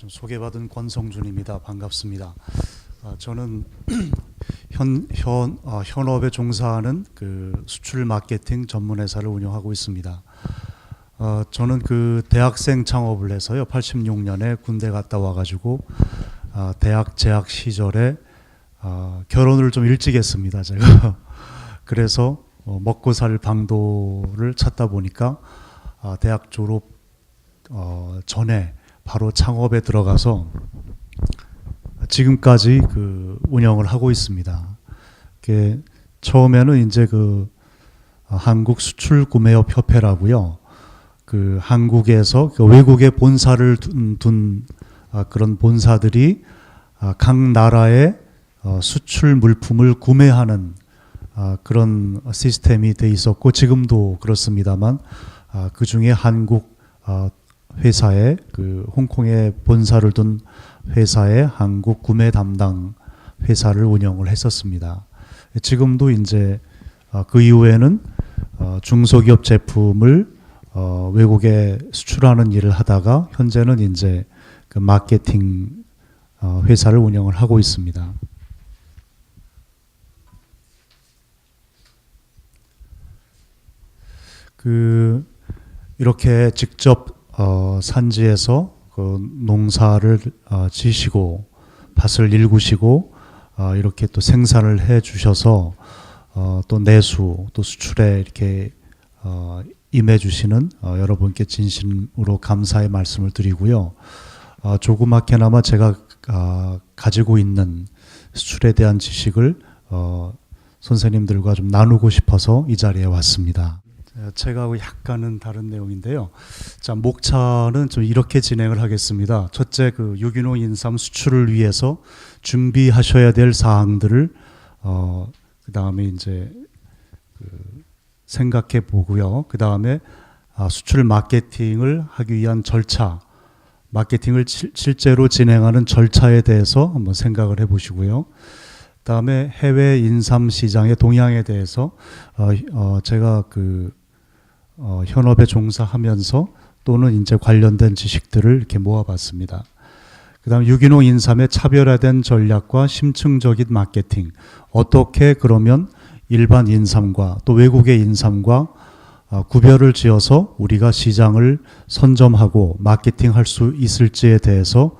좀 소개받은 권성준입니다. 반갑습니다. 저는 현업에 종사하는 그 수출 마케팅 전문 회사를 운영하고 있습니다. 저는 그 대학생 창업을 해서요. 86년에 군대 갔다 와가지고 대학 재학 시절에 결혼을 좀 일찍 했습니다. 제가 그래서 먹고 살 방도를 찾다 보니까 대학 졸업 전에 바로 창업에 들어가서 지금까지 그 운영을 하고 있습니다. 처음에는 이제 그 한국 수출구매업 협회라고요. 그 한국에서 그 외국에 본사를 둔 그런 본사들이 각 나라의 수출 물품을 구매하는 그런 시스템이 돼 있었고 지금도 그렇습니다만 그 중에 한국 회사에 그 홍콩에 본사를 둔 회사의 한국 구매 담당 회사를 운영을 했었습니다. 지금도 이제 그 이후에는 중소기업 제품을 외국에 수출하는 일을 하다가 현재는 이제 그 마케팅 회사를 운영을 하고 있습니다. 이렇게 직접 산지에서 그 농사를 지시고 밭을 일구시고 이렇게 또 생산을 해 주셔서 또 내수 또 수출에 이렇게 임해 주시는 여러분께 진심으로 감사의 말씀을 드리고요. 조그맣게나마 제가 가지고 있는 수출에 대한 지식을 선생님들과 좀 나누고 싶어서 이 자리에 왔습니다. 책하고 약간은 다른 내용인데요. 자, 목차는 좀 이렇게 진행을 하겠습니다. 첫째, 그 유기농 인삼 수출을 위해서 준비하셔야 될 사항들을 그 다음에 이제 생각해 보고요. 그 다음에 수출 마케팅을 하기 위한 절차, 마케팅을 실제로 진행하는 절차에 대해서 한번 생각을 해보시고요. 다음에 해외 인삼 시장의 동향에 대해서 제가 현업에 종사하면서 또는 이제 관련된 지식들을 이렇게 모아봤습니다. 그다음 유기농 인삼의 차별화된 전략과 심층적인 마케팅, 어떻게 그러면 일반 인삼과 또 외국의 인삼과 구별을 지어서 우리가 시장을 선점하고 마케팅할 수 있을지에 대해서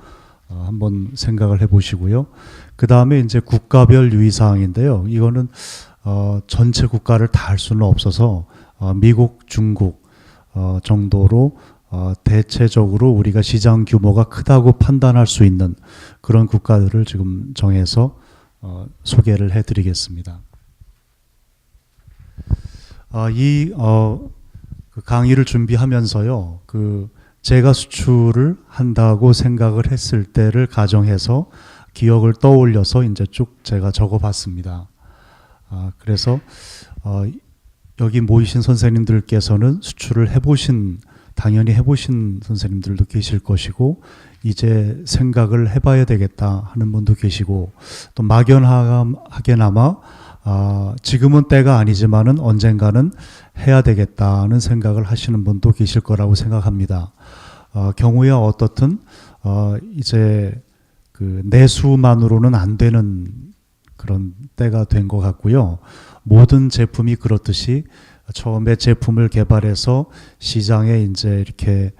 한번 생각을 해보시고요. 그 다음에 이제 국가별 유의사항인데요. 이거는 전체 국가를 다 할 수는 없어서 미국, 중국 정도로 대체적으로 우리가 시장 규모가 크다고 판단할 수 있는 그런 국가들을 지금 정해서 소개를 해드리겠습니다. 그 강의를 준비하면서요, 제가 수출을 한다고 생각을 했을 때를 가정해서 기억을 떠올려서 이제 쭉 제가 적어봤습니다. 그래서 여기 모이신 선생님들께서는 수출을 당연히 해보신 선생님들도 계실 것이고 이제 생각을 해봐야 되겠다 하는 분도 계시고 또 막연하게나마 지금은 때가 아니지만은 언젠가는 해야 되겠다는 생각을 하시는 분도 계실 거라고 생각합니다. 경우야 어떻든 이제 그 내수만으로는 안 되는 그런 때가 된 것 같고요. 모든 제품이 그렇듯이 처음에 제품을 개발해서 시장에 이제 이렇게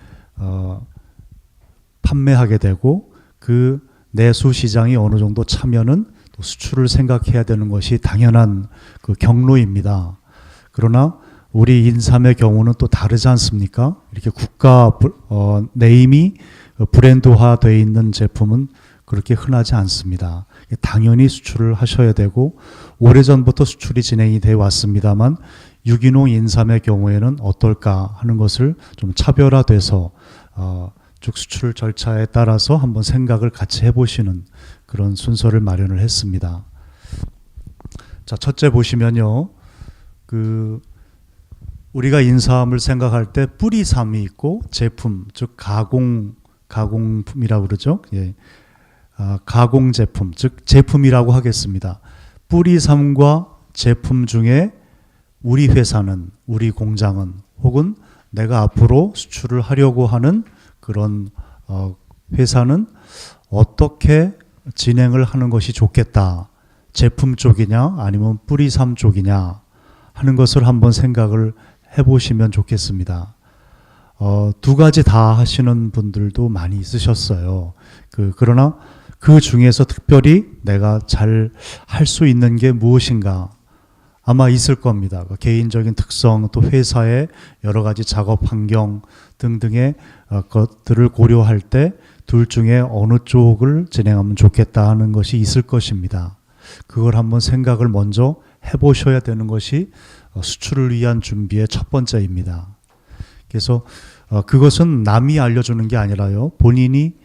판매하게 되고 그 내수 시장이 어느 정도 차면은 또 수출을 생각해야 되는 것이 당연한 그 경로입니다. 그러나 우리 인삼의 경우는 또 다르지 않습니까? 이렇게 국가 네임이 브랜드화되어 있는 제품은 그렇게 흔하지 않습니다. 당연히 수출을 하셔야 되고 오래전부터 수출이 진행이 되어 왔습니다만 유기농 인삼의 경우에는 어떨까 하는 것을 좀 차별화돼서 쭉 수출 절차에 따라서 한번 생각을 같이 해보시는 그런 순서를 마련을 했습니다. 자, 첫째 보시면요. 우리가 인삼을 생각할 때 뿌리삼이 있고 제품, 즉 가공품이라고 그러죠. 예. 가공 제품, 즉 제품이라고 하겠습니다. 뿌리삼과 제품 중에 우리 회사는, 우리 공장은 혹은 내가 앞으로 수출을 하려고 하는 그런 회사는 어떻게 진행을 하는 것이 좋겠다. 제품 쪽이냐 아니면 뿌리삼 쪽이냐 하는 것을 한번 생각을 해보시면 좋겠습니다. 두 가지 다 하시는 분들도 많이 있으셨어요. 그러나 그 중에서 특별히 내가 잘 할 수 있는 게 무엇인가 아마 있을 겁니다. 개인적인 특성 또 회사의 여러 가지 작업 환경 등등의 것들을 고려할 때 둘 중에 어느 쪽을 진행하면 좋겠다 하는 것이 있을 것입니다. 그걸 한번 생각을 먼저 해보셔야 되는 것이 수출을 위한 준비의 첫 번째입니다. 그래서 그것은 남이 알려주는 게 아니라요. 본인이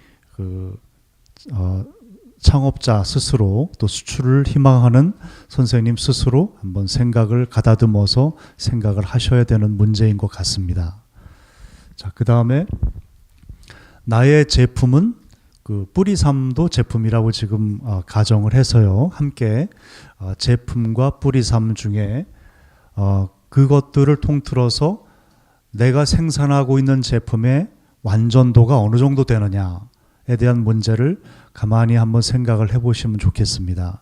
창업자 스스로 또 수출을 희망하는 선생님 스스로 한번 생각을 가다듬어서 생각을 하셔야 되는 문제인 것 같습니다. 자, 그 다음에 나의 제품은 뿌리삼도 제품이라고 지금 가정을 해서요. 함께 제품과 뿌리삼 중에 그것들을 통틀어서 내가 생산하고 있는 제품의 완전도가 어느 정도 되느냐에 대한 문제를 가만히 한번 생각을 해보시면 좋겠습니다.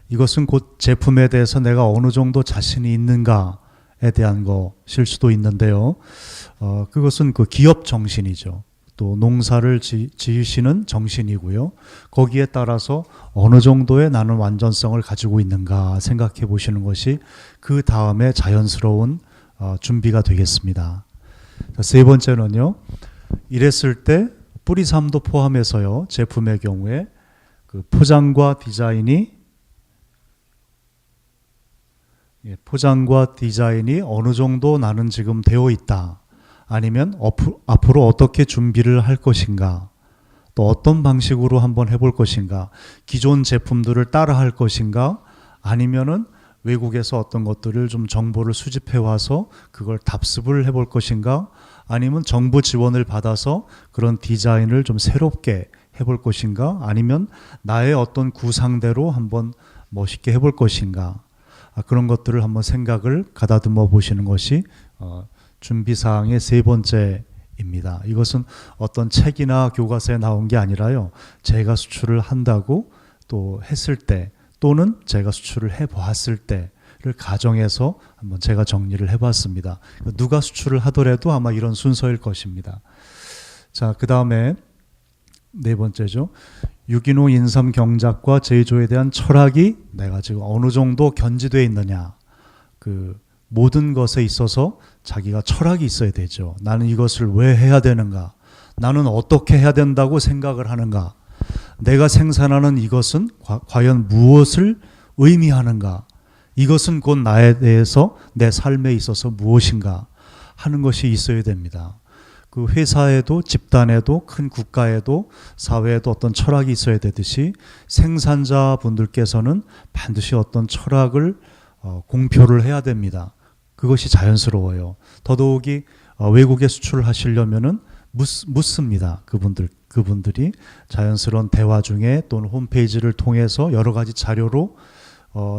이것은 곧 제품에 대해서 내가 어느 정도 자신이 있는가에 대한 것일 수도 있는데요. 그것은 기업 정신이죠. 또 농사를 지으시는 정신이고요. 거기에 따라서 어느 정도의 나는 완전성을 가지고 있는가 생각해 보시는 것이 그 다음에 자연스러운 준비가 되겠습니다. 자, 세 번째는요. 이랬을 때 뿌리삼도 포함해서요. 제품의 경우에 포장과 디자인이 어느 정도 나는 지금 되어 있다. 아니면 앞으로 어떻게 준비를 할 것인가, 또 어떤 방식으로 한번 해볼 것인가, 기존 제품들을 따라 할 것인가, 아니면은 외국에서 어떤 것들을 좀 정보를 수집해 와서 그걸 답습을 해볼 것인가, 아니면 정부 지원을 받아서 그런 디자인을 좀 새롭게 해볼 것인가, 아니면 나의 어떤 구상대로 한번 멋있게 해볼 것인가, 그런 것들을 한번 생각을 가다듬어 보시는 것이 준비사항의 세 번째입니다. 이것은 어떤 책이나 교과서에 나온 게 아니라요. 제가 수출을 한다고 또 했을 때 또는 제가 수출을 해보았을 때를 가정해서 한번 제가 정리를 해봤습니다. 누가 수출을 하더라도 아마 이런 순서일 것입니다. 자, 그 다음에 네 번째죠. 유기농 인삼 경작과 제조에 대한 철학이 내가 지금 어느 정도 견지되어 있느냐. 모든 것에 있어서 자기가 철학이 있어야 되죠. 나는 이것을 왜 해야 되는가? 나는 어떻게 해야 된다고 생각을 하는가? 내가 생산하는 이것은 과연 무엇을 의미하는가? 이것은 곧 나에 대해서 내 삶에 있어서 무엇인가 하는 것이 있어야 됩니다. 그 회사에도 집단에도 큰 국가에도 사회에도 어떤 철학이 있어야 되듯이 생산자분들께서는 반드시 어떤 철학을 공표를 해야 됩니다. 그것이 자연스러워요. 더더욱이 외국에 수출을 하시려면은 묻습니다. 그분들이 자연스러운 대화 중에 또는 홈페이지를 통해서 여러 가지 자료로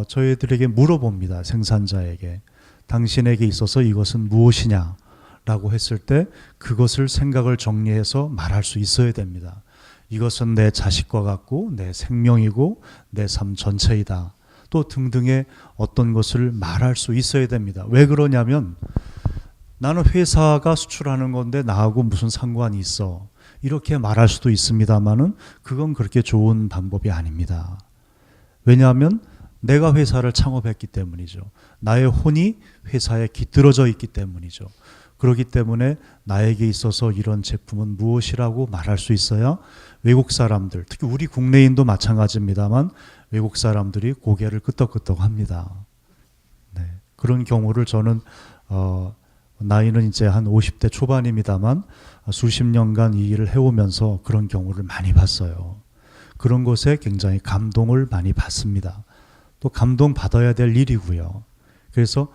저희들에게 물어봅니다. 생산자에게. 당신에게 있어서 이것은 무엇이냐라고 했을 때 그것을 생각을 정리해서 말할 수 있어야 됩니다. 이것은 내 자식과 같고 내 생명이고 내 삶 전체이다. 또 등등의 어떤 것을 말할 수 있어야 됩니다. 왜 그러냐면 나는 회사가 수출하는 건데 나하고 무슨 상관이 있어. 이렇게 말할 수도 있습니다만은 그건 그렇게 좋은 방법이 아닙니다. 왜냐하면 내가 회사를 창업했기 때문이죠. 나의 혼이 회사에 깃들어져 있기 때문이죠. 그렇기 때문에 나에게 있어서 이런 제품은 무엇이라고 말할 수 있어야 외국 사람들, 특히 우리 국내인도 마찬가지입니다만 외국 사람들이 고개를 끄덕끄덕합니다. 네, 그런 경우를 저는 나이는 이제 한 50대 초반입니다만 수십 년간 이 일을 해오면서 그런 경우를 많이 봤어요. 그런 것에 굉장히 감동을 많이 받습니다. 또 감동받아야 될 일이고요. 그래서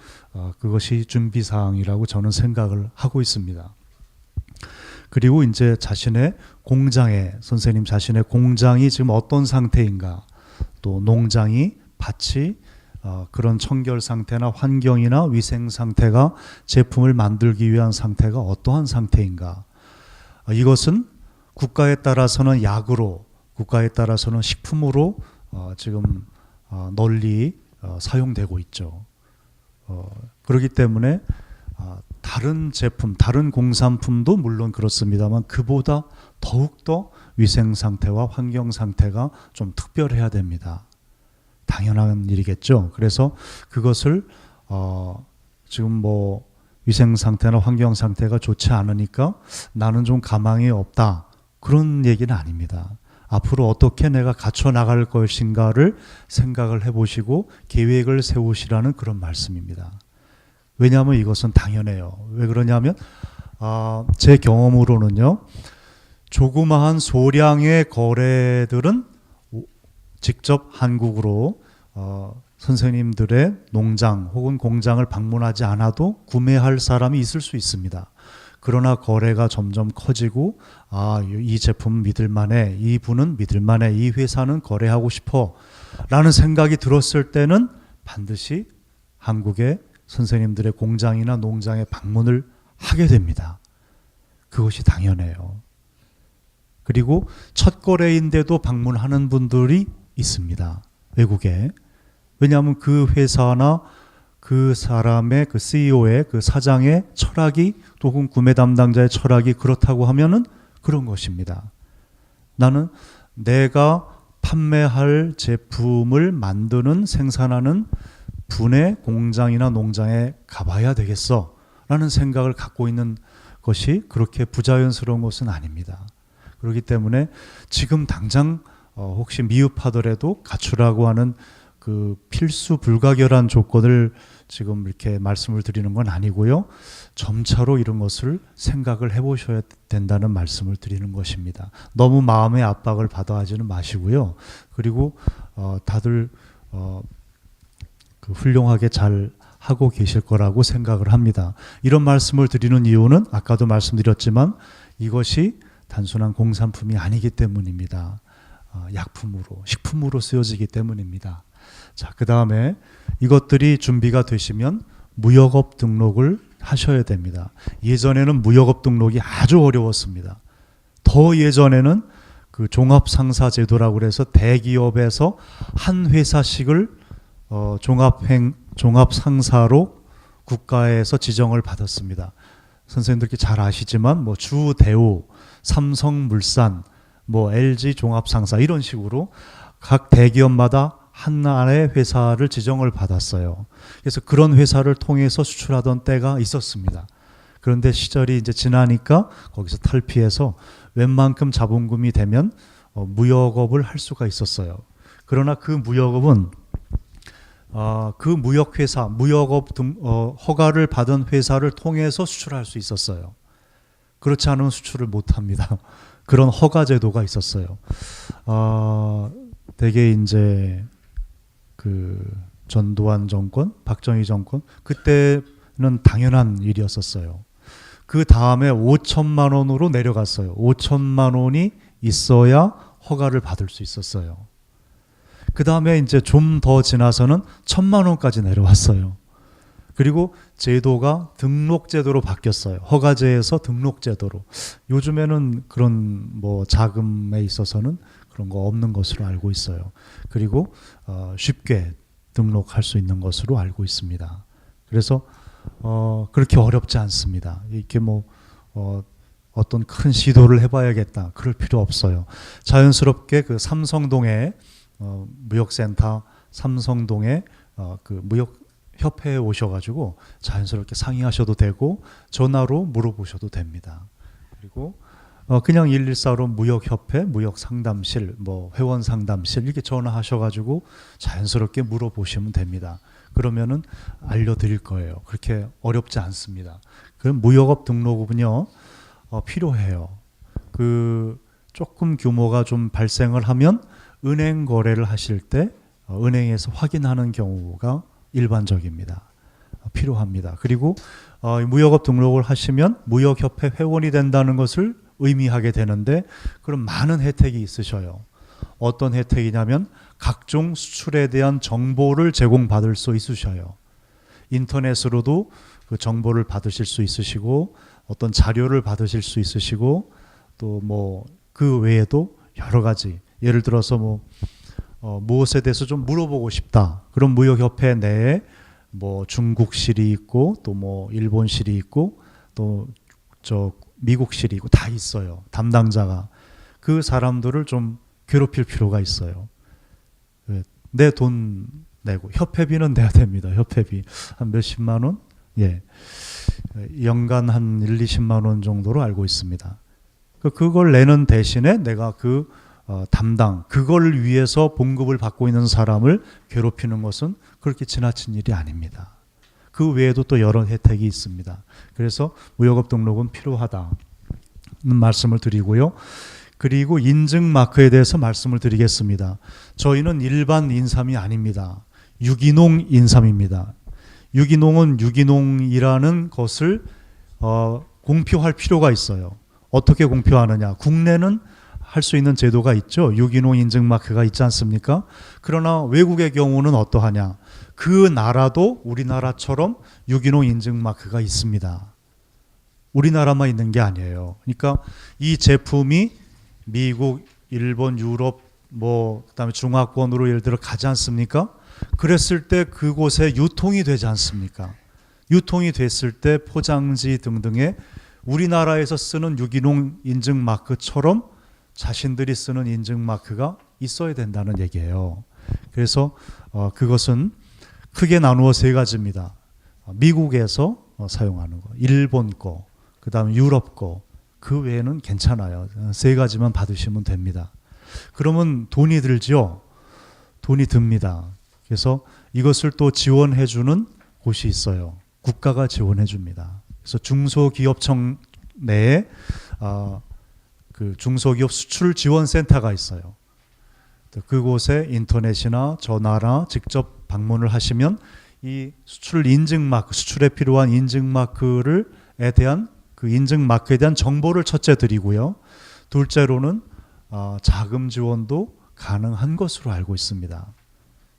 그것이 준비사항이라고 저는 생각을 하고 있습니다. 그리고 이제 선생님 자신의 공장이 지금 어떤 상태인가, 또 농장이 밭이 그런 청결 상태나 환경이나 위생 상태가 제품을 만들기 위한 상태가 어떠한 상태인가. 이것은 국가에 따라서는 약으로, 국가에 따라서는 식품으로 지금 널리 사용되고 있죠. 그렇기 때문에 다른 제품, 다른 공산품도 물론 그렇습니다만 그보다 더욱더 위생 상태와 환경 상태가 좀 특별해야 됩니다. 당연한 일이겠죠. 그래서 그것을 지금 뭐 위생 상태나 환경 상태가 좋지 않으니까 나는 좀 가망이 없다, 그런 얘기는 아닙니다. 앞으로 어떻게 내가 갖춰 나갈 것인가를 생각을 해보시고 계획을 세우시라는 그런 말씀입니다. 왜냐하면 이것은 당연해요. 왜 그러냐면 제 경험으로는요, 조그마한 소량의 거래들은 직접 한국으로 선생님들의 농장 혹은 공장을 방문하지 않아도 구매할 사람이 있을 수 있습니다. 그러나 거래가 점점 커지고 이 제품 믿을만해, 이 분은 믿을만해, 이 회사는 거래하고 싶어 라는 생각이 들었을 때는 반드시 한국의 선생님들의 공장이나 농장에 방문을 하게 됩니다. 그것이 당연해요. 그리고 첫 거래인데도 방문하는 분들이 있습니다. 외국에. 왜냐하면 그 회사나 그 사람의 그 CEO의 그 사장의 철학이 혹은 구매 담당자의 철학이 그렇다고 하면은 그런 것입니다. 나는 내가 판매할 제품을 만드는 생산하는 분의 공장이나 농장에 가봐야 되겠어 라는 생각을 갖고 있는 것이 그렇게 부자연스러운 것은 아닙니다. 그렇기 때문에 지금 당장 혹시 미흡하더라도 갖추라고 하는 그 필수 불가결한 조건을 지금 이렇게 말씀을 드리는 건 아니고요. 점차로 이런 것을 생각을 해보셔야 된다는 말씀을 드리는 것입니다. 너무 마음의 압박을 받아 하지는 마시고요. 그리고 다들 그 훌륭하게 잘 하고 계실 거라고 생각을 합니다. 이런 말씀을 드리는 이유는 아까도 말씀드렸지만 이것이 단순한 공산품이 아니기 때문입니다. 약품으로, 식품으로 쓰여지기 때문입니다. 자, 그 다음에 이것들이 준비가 되시면 무역업 등록을 하셔야 됩니다. 예전에는 무역업 등록이 아주 어려웠습니다. 더 예전에는 그 종합상사제도라고 해서 대기업에서 한 회사씩을 종합상사로 국가에서 지정을 받았습니다. 선생님들께 잘 아시지만 뭐 주대우, 삼성물산, 뭐 LG 종합상사 이런 식으로 각 대기업마다 하나의 회사를 지정을 받았어요. 그래서 그런 회사를 통해서 수출하던 때가 있었습니다. 그런데 시절이 이제 지나니까 거기서 탈피해서 웬만큼 자본금이 되면 무역업을 할 수가 있었어요. 그러나 그 무역업은 그 무역회사, 무역업 등 허가를 받은 회사를 통해서 수출할 수 있었어요. 그렇지 않으면 수출을 못합니다. 그런 허가 제도가 있었어요. 대개 이제 그 전두환 정권, 박정희 정권 그때는 당연한 일이었었어요. 그 다음에 5천만 원으로 내려갔어요. 5천만 원이 있어야 허가를 받을 수 있었어요. 그 다음에 이제 좀 더 지나서는 1,000만 원까지 내려왔어요. 그리고 제도가 등록 제도로 바뀌었어요. 허가제에서 등록 제도로. 요즘에는 그런 뭐 자금에 있어서는 그런 거 없는 것으로 알고 있어요. 그리고 쉽게 등록할 수 있는 것으로 알고 있습니다. 그래서 그렇게 어렵지 않습니다. 이렇게 뭐 어떤 큰 시도를 해봐야겠다 그럴 필요 없어요. 자연스럽게 그 삼성동에 무역센터 삼성동에 그 무역협회에 오셔가지고 자연스럽게 상의하셔도 되고 전화로 물어보셔도 됩니다. 그리고 그냥 114로 무역협회, 무역상담실, 뭐 회원상담실 이렇게 전화하셔가지고 자연스럽게 물어보시면 됩니다. 그러면은 알려드릴 거예요. 그렇게 어렵지 않습니다. 그럼 무역업 등록은요 필요해요. 그 조금 규모가 좀 발생을 하면 은행 거래를 하실 때 은행에서 확인하는 경우가 일반적입니다. 필요합니다. 그리고 무역업 등록을 하시면 무역협회 회원이 된다는 것을 의미하게 되는데 그럼 많은 혜택이 있으셔요. 어떤 혜택이냐면 각종 수출에 대한 정보를 제공받을 수 있으셔요. 인터넷으로도 그 정보를 받으실 수 있으시고 어떤 자료를 받으실 수 있으시고 또 뭐 그 외에도 여러 가지, 예를 들어서 무엇에 대해서 좀 물어보고 싶다. 그럼 무역협회 내에 중국실이 있고 또 일본실이 있고 또 미국실이 있고 다 있어요. 담당자가. 그 사람들을 좀 괴롭힐 필요가 있어요. 내 돈 내고 협회비는 내야 됩니다. 협회비 한 몇십만 원? 예. 연간 한 1, 20만 원 정도로 알고 있습니다. 그걸 내는 대신에 내가 그걸 위해서 봉급을 받고 있는 사람을 괴롭히는 것은 그렇게 지나친 일이 아닙니다. 그 외에도 또 여러 혜택이 있습니다. 그래서 무역업 등록은 필요하다는 말씀을 드리고요. 그리고 인증 마크에 대해서 말씀을 드리겠습니다. 저희는 일반 인삼이 아닙니다. 유기농 인삼입니다. 유기농은 유기농이라는 것을 공표할 필요가 있어요. 어떻게 공표하느냐? 국내는 할 수 있는 제도가 있죠. 유기농 인증 마크가 있지 않습니까? 그러나 외국의 경우는 어떠하냐? 그 나라도 우리나라처럼 유기농 인증 마크가 있습니다. 우리나라만 있는 게 아니에요. 그러니까 이 제품이 미국, 일본, 유럽, 그다음에 중화권으로 예를 들어 가지 않습니까? 그랬을 때 그곳에 유통이 되지 않습니까? 유통이 됐을 때 포장지 등등에 우리나라에서 쓰는 유기농 인증 마크처럼 자신들이 쓰는 인증 마크가 있어야 된다는 얘기예요. 그래서 그것은 크게 나누어 세 가지입니다. 미국에서 사용하는 거, 일본 거, 그 다음에 유럽 거, 그 외에는 괜찮아요. 세 가지만 받으시면 됩니다. 그러면 돈이 들지요? 돈이 듭니다. 그래서 이것을 또 지원해주는 곳이 있어요. 국가가 지원해줍니다. 그래서 중소기업청 내에 그 중소기업 수출 지원센터가 있어요. 그곳에 인터넷이나 전화나 직접 방문을 하시면 이 수출 인증 마크, 수출에 필요한 인증 마크에 대한 그 인증 마크에 대한 정보를 첫째 드리고요. 둘째로는 자금 지원도 가능한 것으로 알고 있습니다.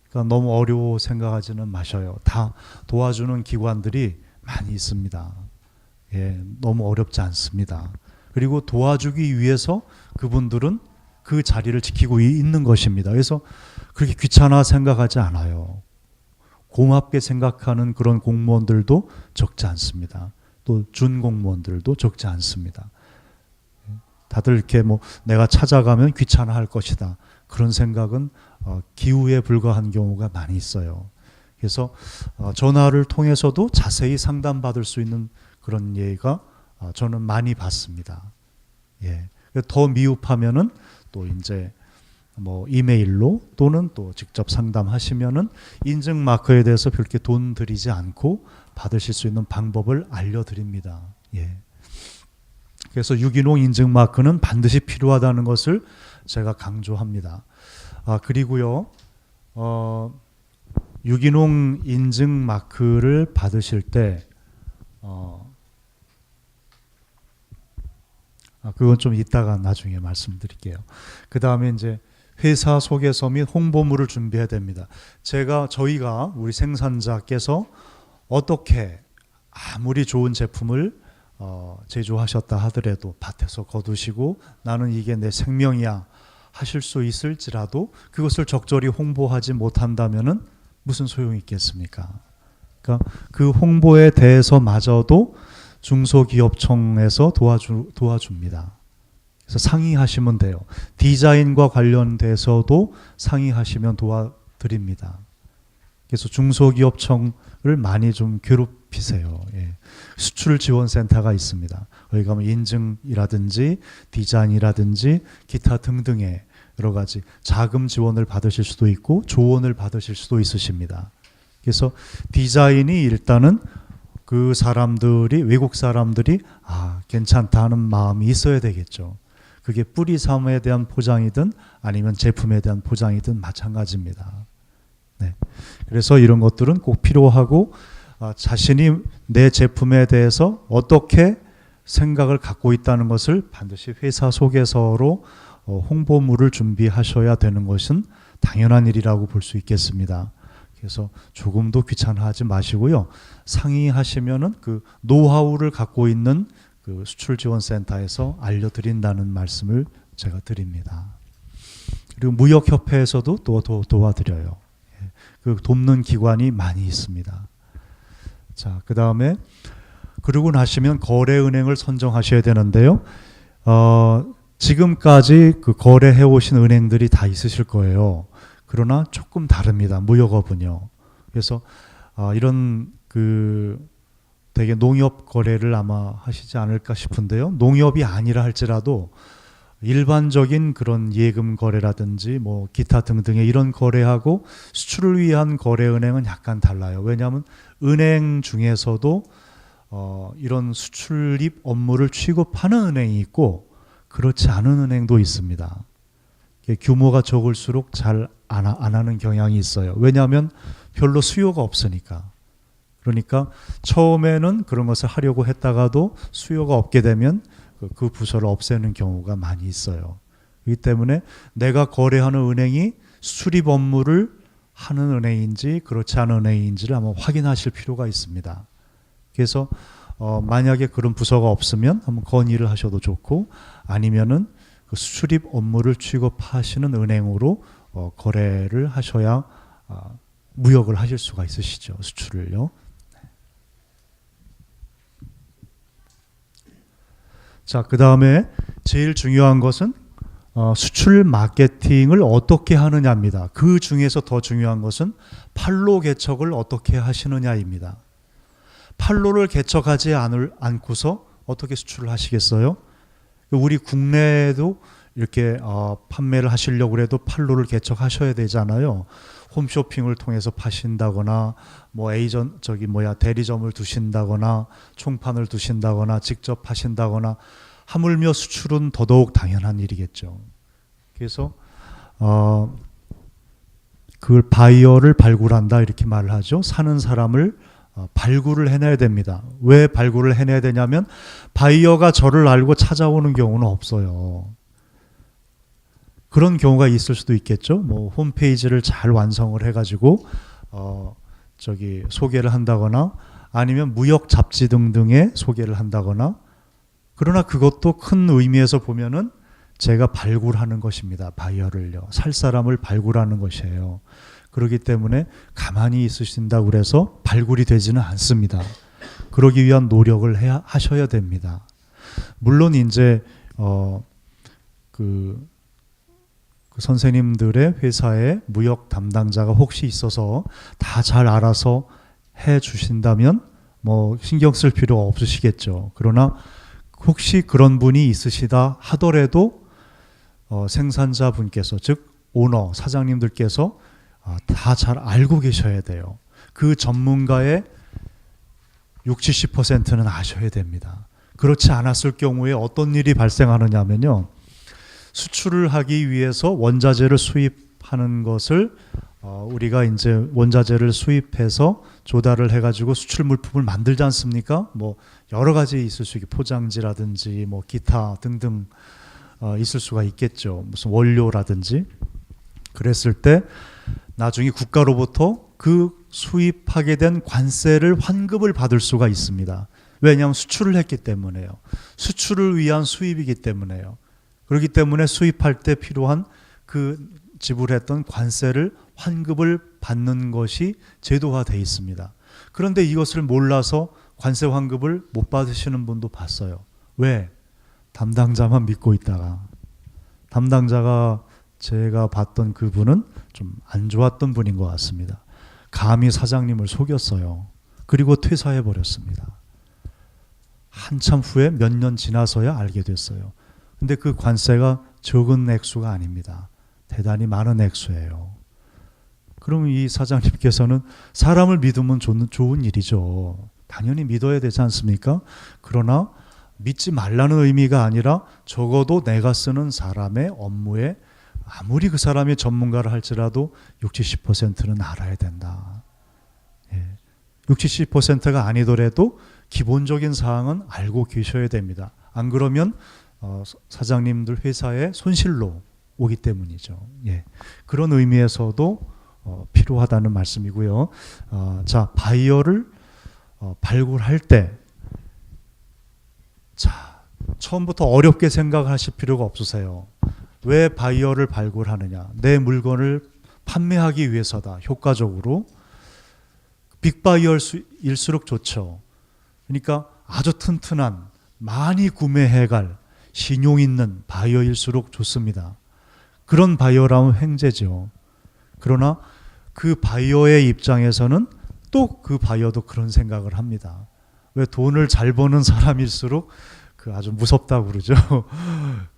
그러니까 너무 어려워 생각하지는 마셔요. 다 도와주는 기관들이 많이 있습니다. 예, 너무 어렵지 않습니다. 그리고 도와주기 위해서 그분들은 그 자리를 지키고 있는 것입니다. 그래서 그렇게 귀찮아 생각하지 않아요. 고맙게 생각하는 그런 공무원들도 적지 않습니다. 또 준공무원들도 적지 않습니다. 다들 이렇게 내가 찾아가면 귀찮아할 것이다. 그런 생각은 기우에 불과한 경우가 많이 있어요. 그래서 전화를 통해서도 자세히 상담받을 수 있는 그런 예가 저는 많이 봤습니다. 예. 더 미흡하면은 또 이제 이메일로 또는 또 직접 상담하시면은 인증 마크에 대해서 그렇게 돈 들이지 않고 받으실 수 있는 방법을 알려드립니다. 예. 그래서 유기농 인증 마크는 반드시 필요하다는 것을 제가 강조합니다. 그리고요, 유기농 인증 마크를 받으실 때 그건 좀 이따가 나중에 말씀드릴게요. 그 다음에 이제 회사 소개서 및 홍보물을 준비해야 됩니다. 저희가 우리 생산자께서 어떻게 아무리 좋은 제품을 제조하셨다 하더라도 밭에서 거두시고 나는 이게 내 생명이야 하실 수 있을지라도 그것을 적절히 홍보하지 못한다면은 무슨 소용이 있겠습니까? 그러니까 그 홍보에 대해서마저도 중소기업청에서 도와줍니다. 그래서 상의하시면 돼요. 디자인과 관련돼서도 상의하시면 도와드립니다. 그래서 중소기업청을 많이 좀 괴롭히세요. 예. 수출지원센터가 있습니다. 거기 가면 인증이라든지 디자인이라든지 기타 등등의 여러 가지 자금 지원을 받으실 수도 있고 조언을 받으실 수도 있으십니다. 그래서 디자인이 일단은 그 사람들이 외국 사람들이 괜찮다 하는 마음이 있어야 되겠죠. 그게 뿌리삼에 대한 포장이든 아니면 제품에 대한 포장이든 마찬가지입니다. 네. 그래서 이런 것들은 꼭 필요하고 자신이 내 제품에 대해서 어떻게 생각을 갖고 있다는 것을 반드시 회사 소개서로 홍보물을 준비하셔야 되는 것은 당연한 일이라고 볼 수 있겠습니다. 그래서 조금도 귀찮아하지 마시고요. 상의하시면은 그 노하우를 갖고 있는 그 수출지원센터에서 알려드린다는 말씀을 제가 드립니다. 그리고 무역협회에서도 또 도와드려요. 그 돕는 기관이 많이 있습니다. 자, 그 다음에 그러고 나시면 거래은행을 선정하셔야 되는데요. 지금까지 그 거래해 오신 은행들이 다 있으실 거예요. 그러나 조금 다릅니다. 무역업은요. 그래서 이런 그 되게 농협 거래를 아마 하시지 않을까 싶은데요. 농협이 아니라 할지라도 일반적인 그런 예금 거래라든지 뭐 기타 등등의 이런 거래하고 수출을 위한 거래은행은 약간 달라요. 왜냐하면 은행 중에서도 이런 수출입 업무를 취급하는 은행이 있고 그렇지 않은 은행도 있습니다. 규모가 적을수록 잘 안 하는 경향이 있어요. 왜냐하면 별로 수요가 없으니까. 그러니까 처음에는 그런 것을 하려고 했다가도 수요가 없게 되면 그 부서를 없애는 경우가 많이 있어요. 그렇기 때문에 내가 거래하는 은행이 수출입 업무를 하는 은행인지 그렇지 않은 은행인지를 한번 확인하실 필요가 있습니다. 그래서 만약에 그런 부서가 없으면 한번 건의를 하셔도 좋고 아니면은 그 수출입 업무를 취급하시는 은행으로 거래를 하셔야 무역을 하실 수가 있으시죠. 수출을요. 자, 그 다음에 제일 중요한 것은 수출 마케팅을 어떻게 하느냐입니다. 그 중에서 더 중요한 것은 판로 개척을 어떻게 하시느냐입니다. 판로를 개척하지 않고서 어떻게 수출을 하시겠어요? 우리 국내에도 이렇게 판매를 하시려고 해도 판로를 개척하셔야 되잖아요. 홈쇼핑을 통해서 파신다거나 뭐 대리점을 두신다거나 총판을 두신다거나 직접 하신다거나 하물며 수출은 더더욱 당연한 일이겠죠. 그래서 그걸 바이어를 발굴한다 이렇게 말을 하죠. 사는 사람을 발굴을 해내야 됩니다. 왜 발굴을 해내야 되냐면 바이어가 저를 알고 찾아오는 경우는 없어요. 그런 경우가 있을 수도 있겠죠. 뭐 홈페이지를 잘 완성을 해가지고 소개를 한다거나 아니면 무역 잡지 등등에 소개를 한다거나 그러나 그것도 큰 의미에서 보면은 제가 발굴하는 것입니다. 바이어를요. 살 사람을 발굴하는 것이에요. 그렇기 때문에 가만히 있으신다고 그래서 발굴이 되지는 않습니다. 그러기 위한 노력을 하셔야 됩니다. 물론 이제 그 선생님들의 회사에 무역 담당자가 혹시 있어서 다 잘 알아서 해 주신다면 뭐 신경 쓸 필요가 없으시겠죠. 그러나 혹시 그런 분이 있으시다 하더라도 생산자분께서 즉 오너 사장님들께서 다 잘 알고 계셔야 돼요. 그 전문가의 60, 70%는 아셔야 됩니다. 그렇지 않았을 경우에 어떤 일이 발생하느냐 하면요. 수출을 하기 위해서 원자재를 수입하는 것을 우리가 이제 원자재를 수입해서 조달을 해가지고 수출 물품을 만들지 않습니까? 뭐 여러 가지 있을 수 있고 포장지라든지 뭐 기타 등등 있을 수가 있겠죠. 무슨 원료라든지 그랬을 때 나중에 국가로부터 그 수입하게 된 관세를 환급을 받을 수가 있습니다. 왜냐하면 수출을 했기 때문에요. 수출을 위한 수입이기 때문에요. 그렇기 때문에 수입할 때 필요한 그 지불했던 관세를 환급을 받는 것이 제도화되어 있습니다. 그런데 이것을 몰라서 관세 환급을 못 받으시는 분도 봤어요. 왜? 담당자만 믿고 있다가 담당자가 제가 봤던 그분은 좀 안 좋았던 분인 것 같습니다. 감히 사장님을 속였어요. 그리고 퇴사해버렸습니다. 한참 후에 몇 년 지나서야 알게 됐어요. 근데 그 관세가 적은 액수가 아닙니다. 대단히 많은 액수예요. 그럼 이 사장님께서는 사람을 믿으면 좋은 일이죠. 당연히 믿어야 되지 않습니까? 그러나 믿지 말라는 의미가 아니라 적어도 내가 쓰는 사람의 업무에 아무리 그 사람이 전문가를 할지라도 60, 70%는 알아야 된다. 60, 70%가 아니더라도 기본적인 사항은 알고 계셔야 됩니다. 안 그러면 사장님들 회사에 손실로 오기 때문이죠. 그런 의미에서도 필요하다는 말씀이고요. 자, 바이어를 발굴할 때, 자, 처음부터 어렵게 생각하실 필요가 없으세요. 왜 바이어를 발굴하느냐? 내 물건을 판매하기 위해서다. 효과적으로. 빅바이어일수록 좋죠. 그러니까 아주 튼튼한, 많이 구매해갈 신용 있는 바이어일수록 좋습니다. 그런 바이어라면 횡재죠. 그러나 그 바이어의 입장에서는 또 그 바이어도 그런 생각을 합니다. 왜 돈을 잘 버는 사람일수록 그 아주 무섭다고 그러죠.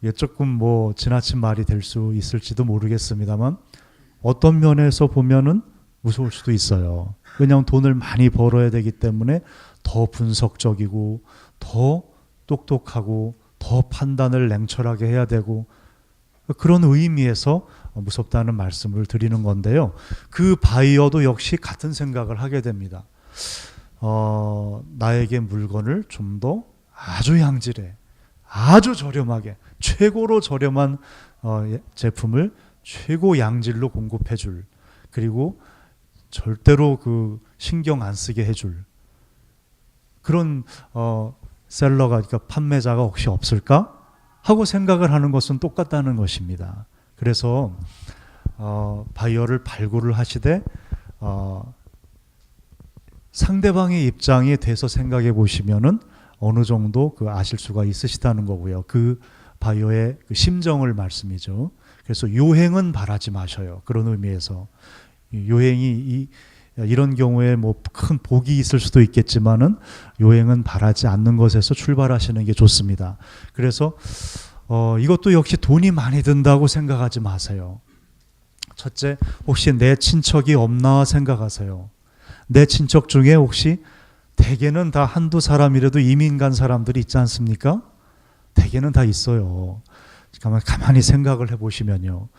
이게 조금 뭐 지나친 말이 될 수 있을지도 모르겠습니다만 어떤 면에서 보면은 무서울 수도 있어요. 왜냐하면 돈을 많이 벌어야 되기 때문에 더 분석적이고 더 똑똑하고 더 판단을 냉철하게 해야 되고 그런 의미에서 무섭다는 말씀을 드리는 건데요. 그 바이어도 역시 같은 생각을 하게 됩니다. 나에게 물건을 좀 더 아주 양질의, 아주 저렴하게, 최고로 저렴한 제품을 최고 양질로 공급해 줄, 그리고 절대로 그 신경 안 쓰게 해줄 그런 셀러가, 그러니까 판매자가 혹시 없을까 하고 생각을 하는 것은 똑같다는 것입니다. 그래서 바이어를 발굴을 하시되 상대방의 입장에 대해서 생각해 보시면은 어느 정도 그 아실 수가 있으시다는 거고요. 그 바이어의 그 심정을 말씀이죠. 그래서 요행은 바라지 마셔요. 그런 의미에서 요행이 이런 경우에 뭐 큰 복이 있을 수도 있겠지만은 요행은 바라지 않는 것에서 출발하시는 게 좋습니다. 그래서 이것도 역시 돈이 많이 든다고 생각하지 마세요. 첫째, 혹시 내 친척이 없나 생각하세요. 내 친척 중에 혹시 대개는 다 한두 사람이라도 이민 간 사람들이 있지 않습니까? 대개는 다 있어요. 가만히 생각을 해보시면요.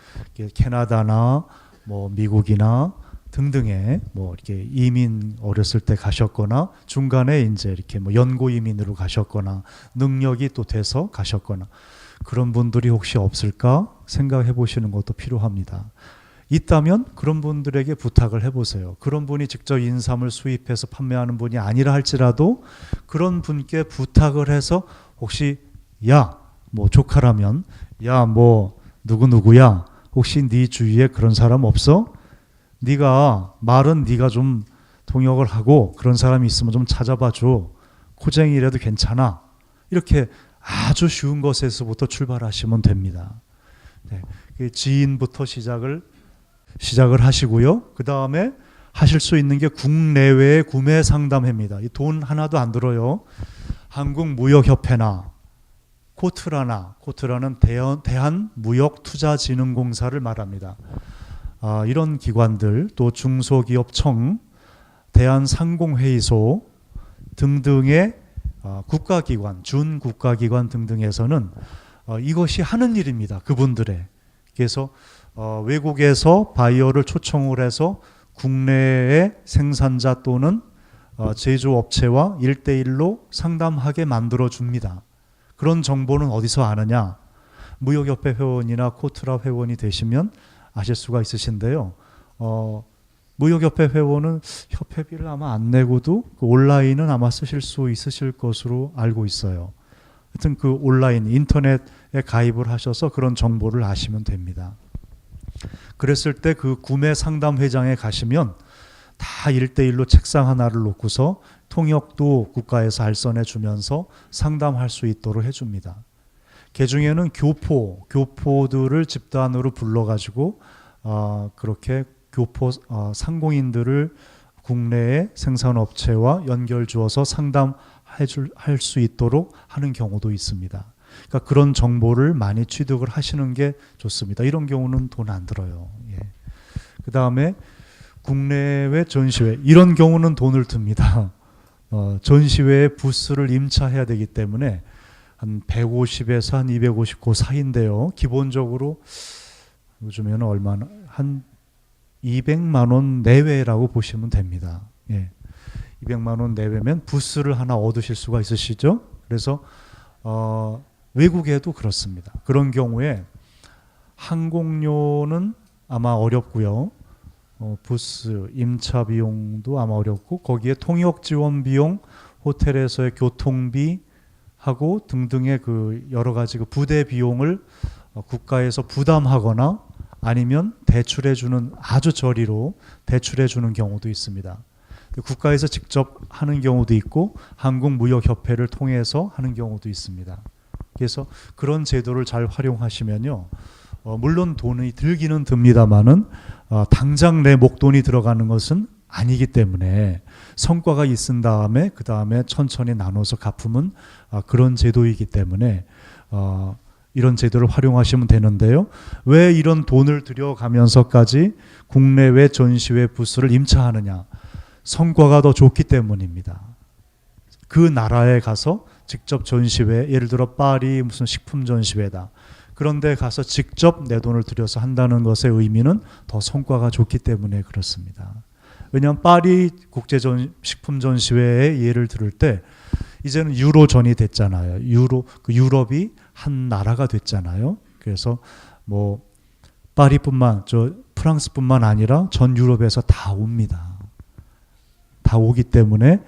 캐나다나 뭐 미국이나 등등의 뭐 이렇게 이민 어렸을 때 가셨거나 중간에 이제 이렇게 뭐 연고 이민으로 가셨거나 능력이 또 돼서 가셨거나 그런 분들이 혹시 없을까 생각해 보시는 것도 필요합니다. 있다면 그런 분들에게 부탁을 해보세요. 그런 분이 직접 인삼을 수입해서 판매하는 분이 아니라 할지라도 그런 분께 부탁을 해서 혹시 뭐 조카라면 뭐 누구누구야 혹시 네 주위에 그런 사람 없어? 네가 말은 네가 좀 통역을 하고 그런 사람이 있으면 좀 찾아봐 줘. 코쟁이라도 괜찮아. 이렇게 아주 쉬운 것에서부터 출발하시면 됩니다. 네, 지인부터 시작을 하시고요. 그 다음에 하실 수 있는 게 국내외 구매 상담회입니다. 돈 하나도 안 들어요. 한국무역협회나 코트라는 대한무역투자진흥공사를 말합니다. 이런 기관들, 또 중소기업청, 대한상공회의소 등등의 국가기관, 준국가기관 등등에서는 이것이 하는 일입니다. 그분들의. 그래서 외국에서 바이어를 초청을 해서 국내의 생산자 또는 제조업체와 1대1로 상담하게 만들어줍니다. 그런 정보는 어디서 아느냐? 무역협회 회원이나 코트라 회원이 되시면 아실 수가 있으신데요. 무역협회 회원은 협회비를 아마 안 내고도 그 온라인은 아마 쓰실 수 있으실 것으로 알고 있어요. 하여튼 그 온라인 인터넷에 가입을 하셔서 그런 정보를 아시면 됩니다. 그랬을 때 그 구매 상담 회장에 가시면 다 1대1로 책상 하나를 놓고서 통역도 국가에서 알선해 주면서 상담할 수 있도록 해줍니다. 개중에는 교포들을 집단으로 불러가지고 그렇게 교포 상공인들을 국내의 생산업체와 연결 주어서 상담할 수 있도록 하는 경우도 있습니다. 그러니까 그런 정보를 많이 취득을 하시는 게 좋습니다. 이런 경우는 돈 안 들어요. 예. 그 다음에 국내외 전시회, 이런 경우는 돈을 듭니다. 전시회에 부스를 임차해야 되기 때문에 한 150에서 한 250 그 사이인데요. 기본적으로 요즘에는 얼마나 한 200만 원 내외라고 보시면 됩니다. 예. 200만 원 내외면 부스를 하나 얻으실 수가 있으시죠. 그래서 외국에도 그렇습니다. 그런 경우에 항공료는 아마 어렵고요. 부스, 임차 비용도 아마 어렵고 거기에 통역 지원 비용, 호텔에서의 교통비, 하고 등등의 그 여러 가지 그 부대 비용을 국가에서 부담하거나 아니면 대출해 주는 아주 저리로 대출해 주는 경우도 있습니다. 국가에서 직접 하는 경우도 있고 한국무역협회를 통해서 하는 경우도 있습니다. 그래서 그런 제도를 잘 활용하시면요, 물론 돈이 들기는 듭니다만은 당장 내 목돈이 들어가는 것은 아니기 때문에 성과가 있은 다음에 그 다음에 천천히 나눠서 갚으면 그런 제도이기 때문에 이런 제도를 활용하시면 되는데요. 왜 이런 돈을 들여가면서까지 국내외 전시회 부스를 임차하느냐? 성과가 더 좋기 때문입니다. 그 나라에 가서 직접 전시회, 예를 들어 파리 무슨 식품 전시회다. 그런데 가서 직접 내 돈을 들여서 한다는 것의 의미는 더 성과가 좋기 때문에 그렇습니다. 왜냐하면 파리 국제식품 전시회의 예를 들을 때 이제는 유로전이 됐잖아요. 유럽이 한 나라가 됐잖아요. 그래서 뭐 파리뿐만 프랑스뿐만 아니라 전 유럽에서 다 옵니다. 다 오기 때문에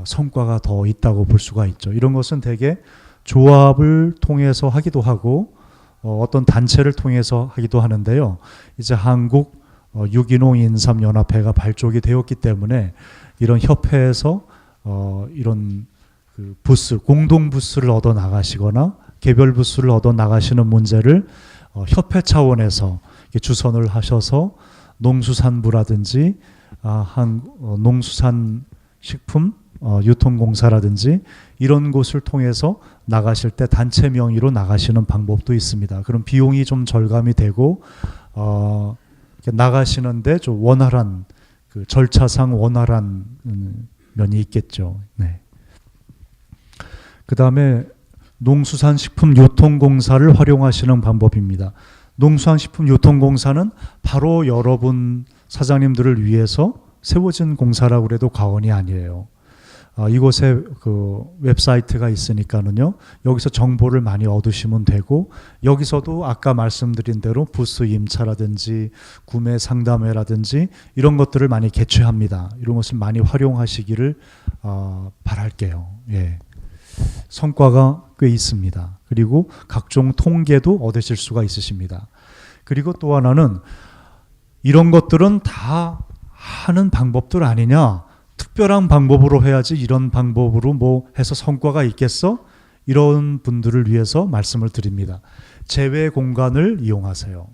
성과가 더 있다고 볼 수가 있죠. 이런 것은 대개 조합을 통해서 하기도 하고 어떤 단체를 통해서 하기도 하는데요. 이제 한국 유기농 인삼연합회가 발족이 되었기 때문에 이런 협회에서 이런 그 부스, 공동 부스를 얻어 나가시거나 개별 부스를 얻어 나가시는 문제를 협회 차원에서 주선을 하셔서 농수산부라든지 농수산식품 유통공사라든지 이런 곳을 통해서 나가실 때 단체 명의로 나가시는 방법도 있습니다. 그럼 비용이 좀 절감이 되고 나가시는데 좀 원활한 그 절차상 원활한 면이 있겠죠. 네. 그 다음에 농수산식품유통공사를 활용하시는 방법입니다. 농수산식품유통공사는 바로 여러분 사장님들을 위해서 세워진 공사라고 해도 과언이 아니에요. 이곳에 그 웹사이트가 있으니까는요, 여기서 정보를 많이 얻으시면 되고, 여기서도 아까 말씀드린 대로 부스 임차라든지 구매 상담회라든지 이런 것들을 많이 개최합니다. 이런 것을 많이 활용하시기를 바랄게요. 예. 성과가 꽤 있습니다. 그리고 각종 통계도 얻으실 수가 있으십니다. 그리고 또 하나는 이런 것들은 다 하는 방법들 아니냐, 특별한 방법으로 해야지 이런 방법으로 뭐 해서 성과가 있겠어? 이런 분들을 위해서 말씀을 드립니다. 제외 공간을 이용하세요.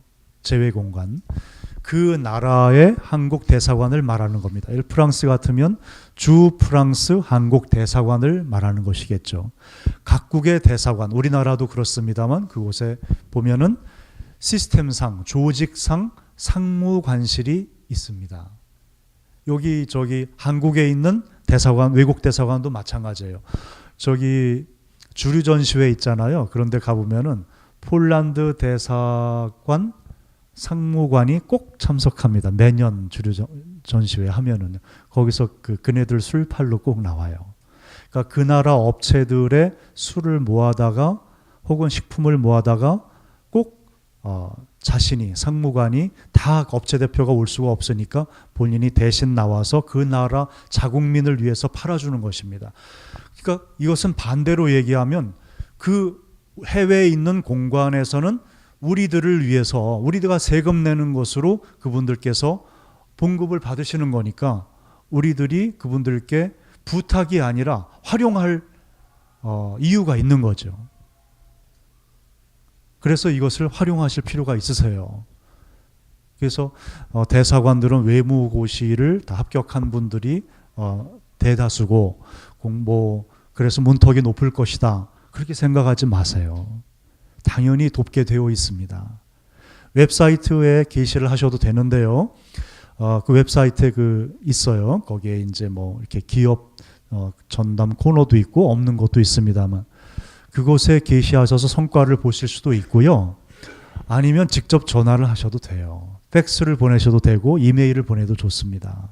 제외 공간. 그 나라의 한국 대사관을 말하는 겁니다. 프랑스 같으면 주 프랑스 한국 대사관을 말하는 것이겠죠. 각국의 대사관, 우리나라도 그렇습니다만 그곳에 보면은 시스템상, 조직상 상무관실이 있습니다. 여기 한국에 있는 대사관, 외국 대사관도 마찬가지예요. 주류 전시회 있잖아요. 그런데 가보면은 폴란드 대사관 상무관이 꼭 참석합니다. 매년 주류 전시회 하면은 거기서 그네들 술팔로 꼭 나와요. 그러니까 그 나라 업체들의 술을 모아다가 혹은 식품을 모아다가 꼭 자신이 상무관이 다 업체 대표가 올 수가 없으니까 본인이 대신 나와서 그 나라 자국민을 위해서 팔아주는 것입니다. 그러니까 이것은 반대로 얘기하면 그 해외에 있는 공관에서는 우리들을 위해서 우리가 세금 내는 것으로 그분들께서 봉급을 받으시는 거니까 우리들이 그분들께 부탁이 아니라 활용할 이유가 있는 거죠. 그래서 이것을 활용하실 필요가 있으세요. 그래서 대사관들은 외무고시를 다 합격한 분들이 대다수고 그래서 문턱이 높을 것이다. 그렇게 생각하지 마세요. 당연히 돕게 되어 있습니다. 웹사이트에 게시를 하셔도 되는데요. 그 웹사이트에 있어요. 거기에 이제 뭐 이렇게 기업 전담 코너도 있고 없는 것도 있습니다만 그곳에 게시하셔서 성과를 보실 수도 있고요. 아니면 직접 전화를 하셔도 돼요. 팩스를 보내셔도 되고 이메일을 보내도 좋습니다.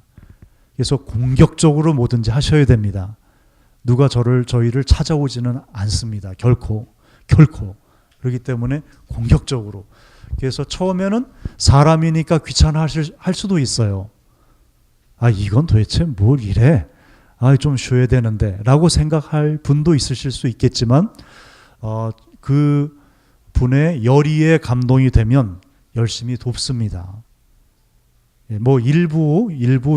그래서 공격적으로 뭐든지 하셔야 됩니다. 누가 저희를 찾아오지는 않습니다. 결코. 그렇기 때문에 공격적으로. 그래서 처음에는 사람이니까 귀찮아 할 수도 있어요. 이건 도대체 뭘 이래? 좀 쉬어야 되는데 라고 생각할 분도 있으실 수 있겠지만 그 분의 열의에 감동이 되면 열심히 돕습니다. 뭐 일부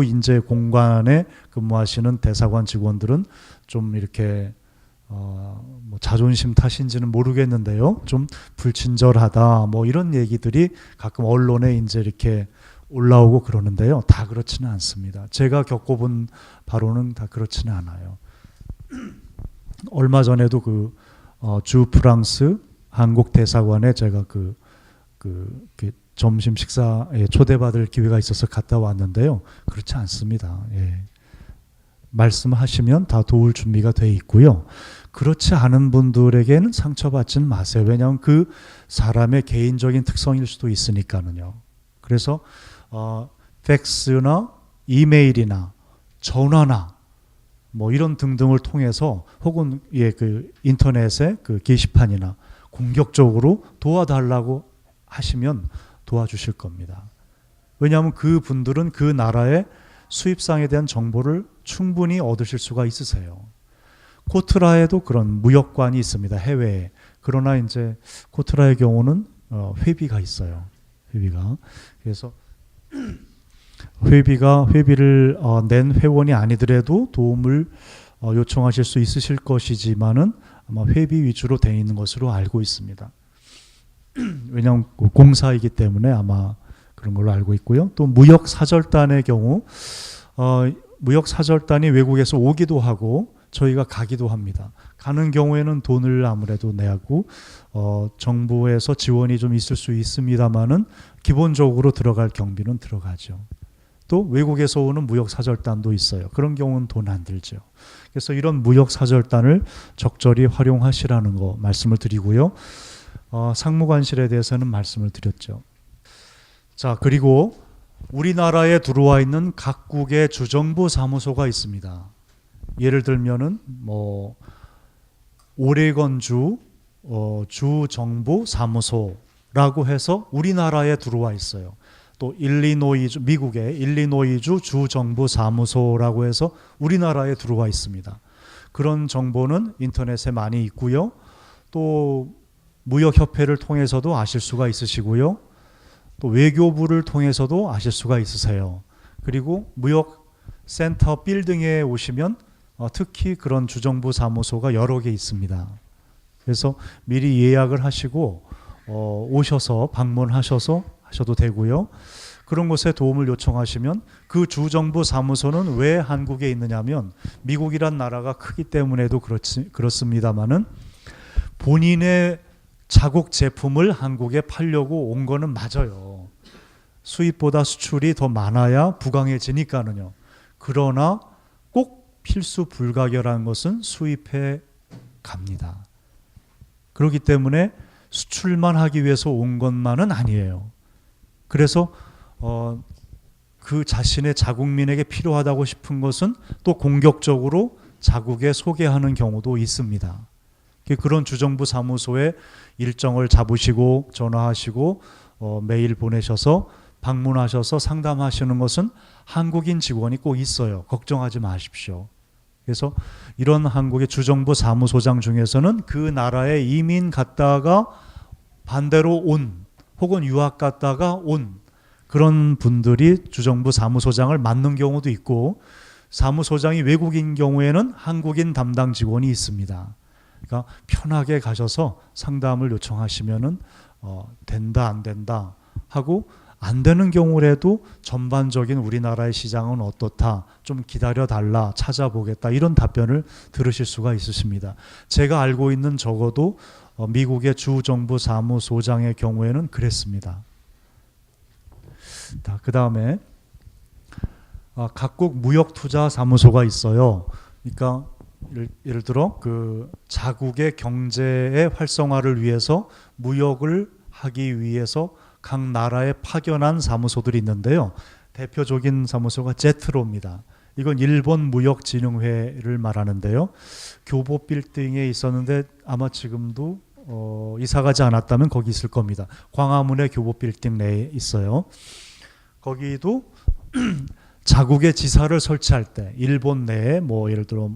이제 공관에 근무하시는 대사관 직원들은 좀 이렇게 뭐 자존심 탓인지는 모르겠는데요. 좀 불친절하다 뭐 이런 얘기들이 가끔 언론에 이제 이렇게 올라오고 그러는데요. 다 그렇지는 않습니다. 제가 겪어본 바로는 다 그렇지는 않아요. 얼마 전에도 주 프랑스 한국 대사관에 제가 그 점심 식사에 초대받을 기회가 있어서 갔다 왔는데요. 그렇지 않습니다. 예. 말씀하시면 다 도울 준비가 돼 있고요. 그렇지 않은 분들에게는 상처받지는 마세요. 왜냐하면 그 사람의 개인적인 특성일 수도 있으니까는요. 그래서 팩스나 이메일이나 전화나 뭐 이런 등등을 통해서 혹은 그 인터넷의 그 게시판이나 공격적으로 도와달라고 하시면 도와주실 겁니다. 왜냐하면 그 분들은 그 나라의 수입상에 대한 정보를 충분히 얻으실 수가 있으세요. 코트라에도 그런 무역관이 있습니다. 해외에. 그러나 이제 코트라의 경우는 회비가 있어요. 회비가. 그래서 회비를 낸 회원이 아니더라도 도움을 요청하실 수 있으실 것이지만은 아마 회비 위주로 되어 있는 것으로 알고 있습니다. 왜냐하면 공사이기 때문에 아마 그런 걸로 알고 있고요. 또 무역사절단의 경우 무역사절단이 외국에서 오기도 하고 저희가 가기도 합니다. 가는 경우에는 돈을 아무래도 내고 정부에서 지원이 좀 있을 수 있습니다만은 기본적으로 들어갈 경비는 들어가죠. 또 외국에서 오는 무역사절단도 있어요. 그런 경우는 돈 안 들죠. 그래서 이런 무역사절단을 적절히 활용하시라는 거 말씀을 드리고요. 상무관실에 대해서는 말씀을 드렸죠. 자, 그리고 우리나라에 들어와 있는 각국의 주정부 사무소가 있습니다. 예를 들면은 뭐 오레건주 주정부 사무소라고 해서 우리나라에 들어와 있어요. 또 일리노이주 미국의 일리노이주 주정부 사무소라고 해서 우리나라에 들어와 있습니다. 그런 정보는 인터넷에 많이 있고요. 또 무역협회를 통해서도 아실 수가 있으시고요. 또 외교부를 통해서도 아실 수가 있으세요. 그리고 무역센터 빌딩에 오시면 특히 그런 주정부 사무소가 여러 개 있습니다. 그래서 미리 예약을 하시고 오셔서 방문하셔서 하셔도 되고요. 그런 곳에 도움을 요청하시면 그 주정부 사무소는 왜 한국에 있느냐면 미국이란 나라가 크기 때문에도 그렇습니다만은 본인의 자국 제품을 한국에 팔려고 온 거는 맞아요. 수입보다 수출이 더 많아야 부강해지니까는요. 그러나 꼭 필수 불가결한 것은 수입해 갑니다. 그렇기 때문에 수출만 하기 위해서 온 것만은 아니에요. 그래서 그 자신의 자국민에게 필요하다고 싶은 것은 또 공격적으로 자국에 소개하는 경우도 있습니다. 그런 주정부 사무소에 일정을 잡으시고 전화하시고 메일 보내셔서 방문하셔서 상담하시는 것은 한국인 직원이 꼭 있어요. 걱정하지 마십시오. 그래서 이런 한국의 주정부 사무소장 중에서는 그 나라에 이민 갔다가 반대로 온 혹은 유학 갔다가 온 그런 분들이 주정부 사무소장을 맡는 경우도 있고 사무소장이 외국인 경우에는 한국인 담당 직원이 있습니다. 그러니까 편하게 가셔서 상담을 요청하시면은 된다 안 된다 하고 안 되는 경우라도 전반적인 우리나라의 시장은 어떻다 좀 기다려달라 찾아보겠다 이런 답변을 들으실 수가 있으십니다. 제가 알고 있는 적어도 미국의 주정부 사무소장의 경우에는 그랬습니다. 그 다음에 각국 무역투자사무소가 있어요. 그러니까 예를 들어 그 자국의 경제의 활성화를 위해서 무역을 하기 위해서 각 나라에 파견한 사무소들이 있는데요. 대표적인 사무소가 제트로입니다. 이건 일본 무역진흥회를 말하는데요. 교보 빌딩에 있었는데 아마 지금도 이사가지 않았다면 거기 있을 겁니다. 광화문의 교보 빌딩 내에 있어요. 거기도 자국의 지사를 설치할 때 일본 내에 뭐 예를 들어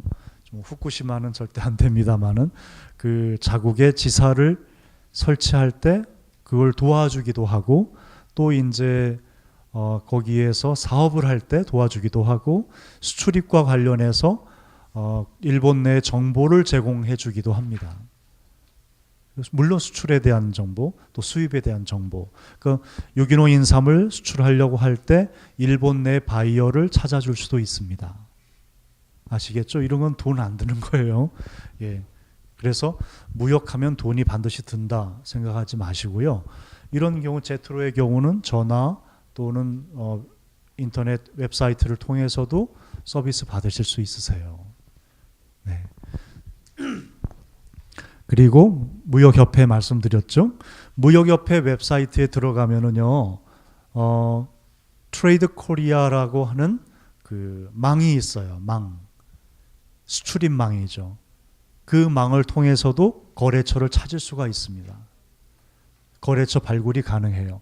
좀 후쿠시마는 절대 안 됩니다만은 그 자국의 지사를 설치할 때 그걸 도와주기도 하고 또 이제 거기에서 사업을 할 때 도와주기도 하고 수출입과 관련해서 일본 내 정보를 제공해 주기도 합니다. 물론 수출에 대한 정보, 또 수입에 대한 정보. 그 유기농 인삼을 수출하려고 할 때 일본 내 바이어를 찾아줄 수도 있습니다. 아시겠죠? 이런 건 돈 안 드는 거예요. 예. 그래서 무역하면 돈이 반드시 든다 생각하지 마시고요. 이런 경우 제트로의 경우는 전화 또는 인터넷 웹사이트를 통해서도 서비스 받으실 수 있으세요. 네. 그리고 무역협회 말씀드렸죠. 무역협회 웹사이트에 들어가면은요, 트레이드 코리아라고 하는 그 망이 있어요. 망. 수출입 망이죠. 그 망을 통해서도 거래처를 찾을 수가 있습니다. 거래처 발굴이 가능해요.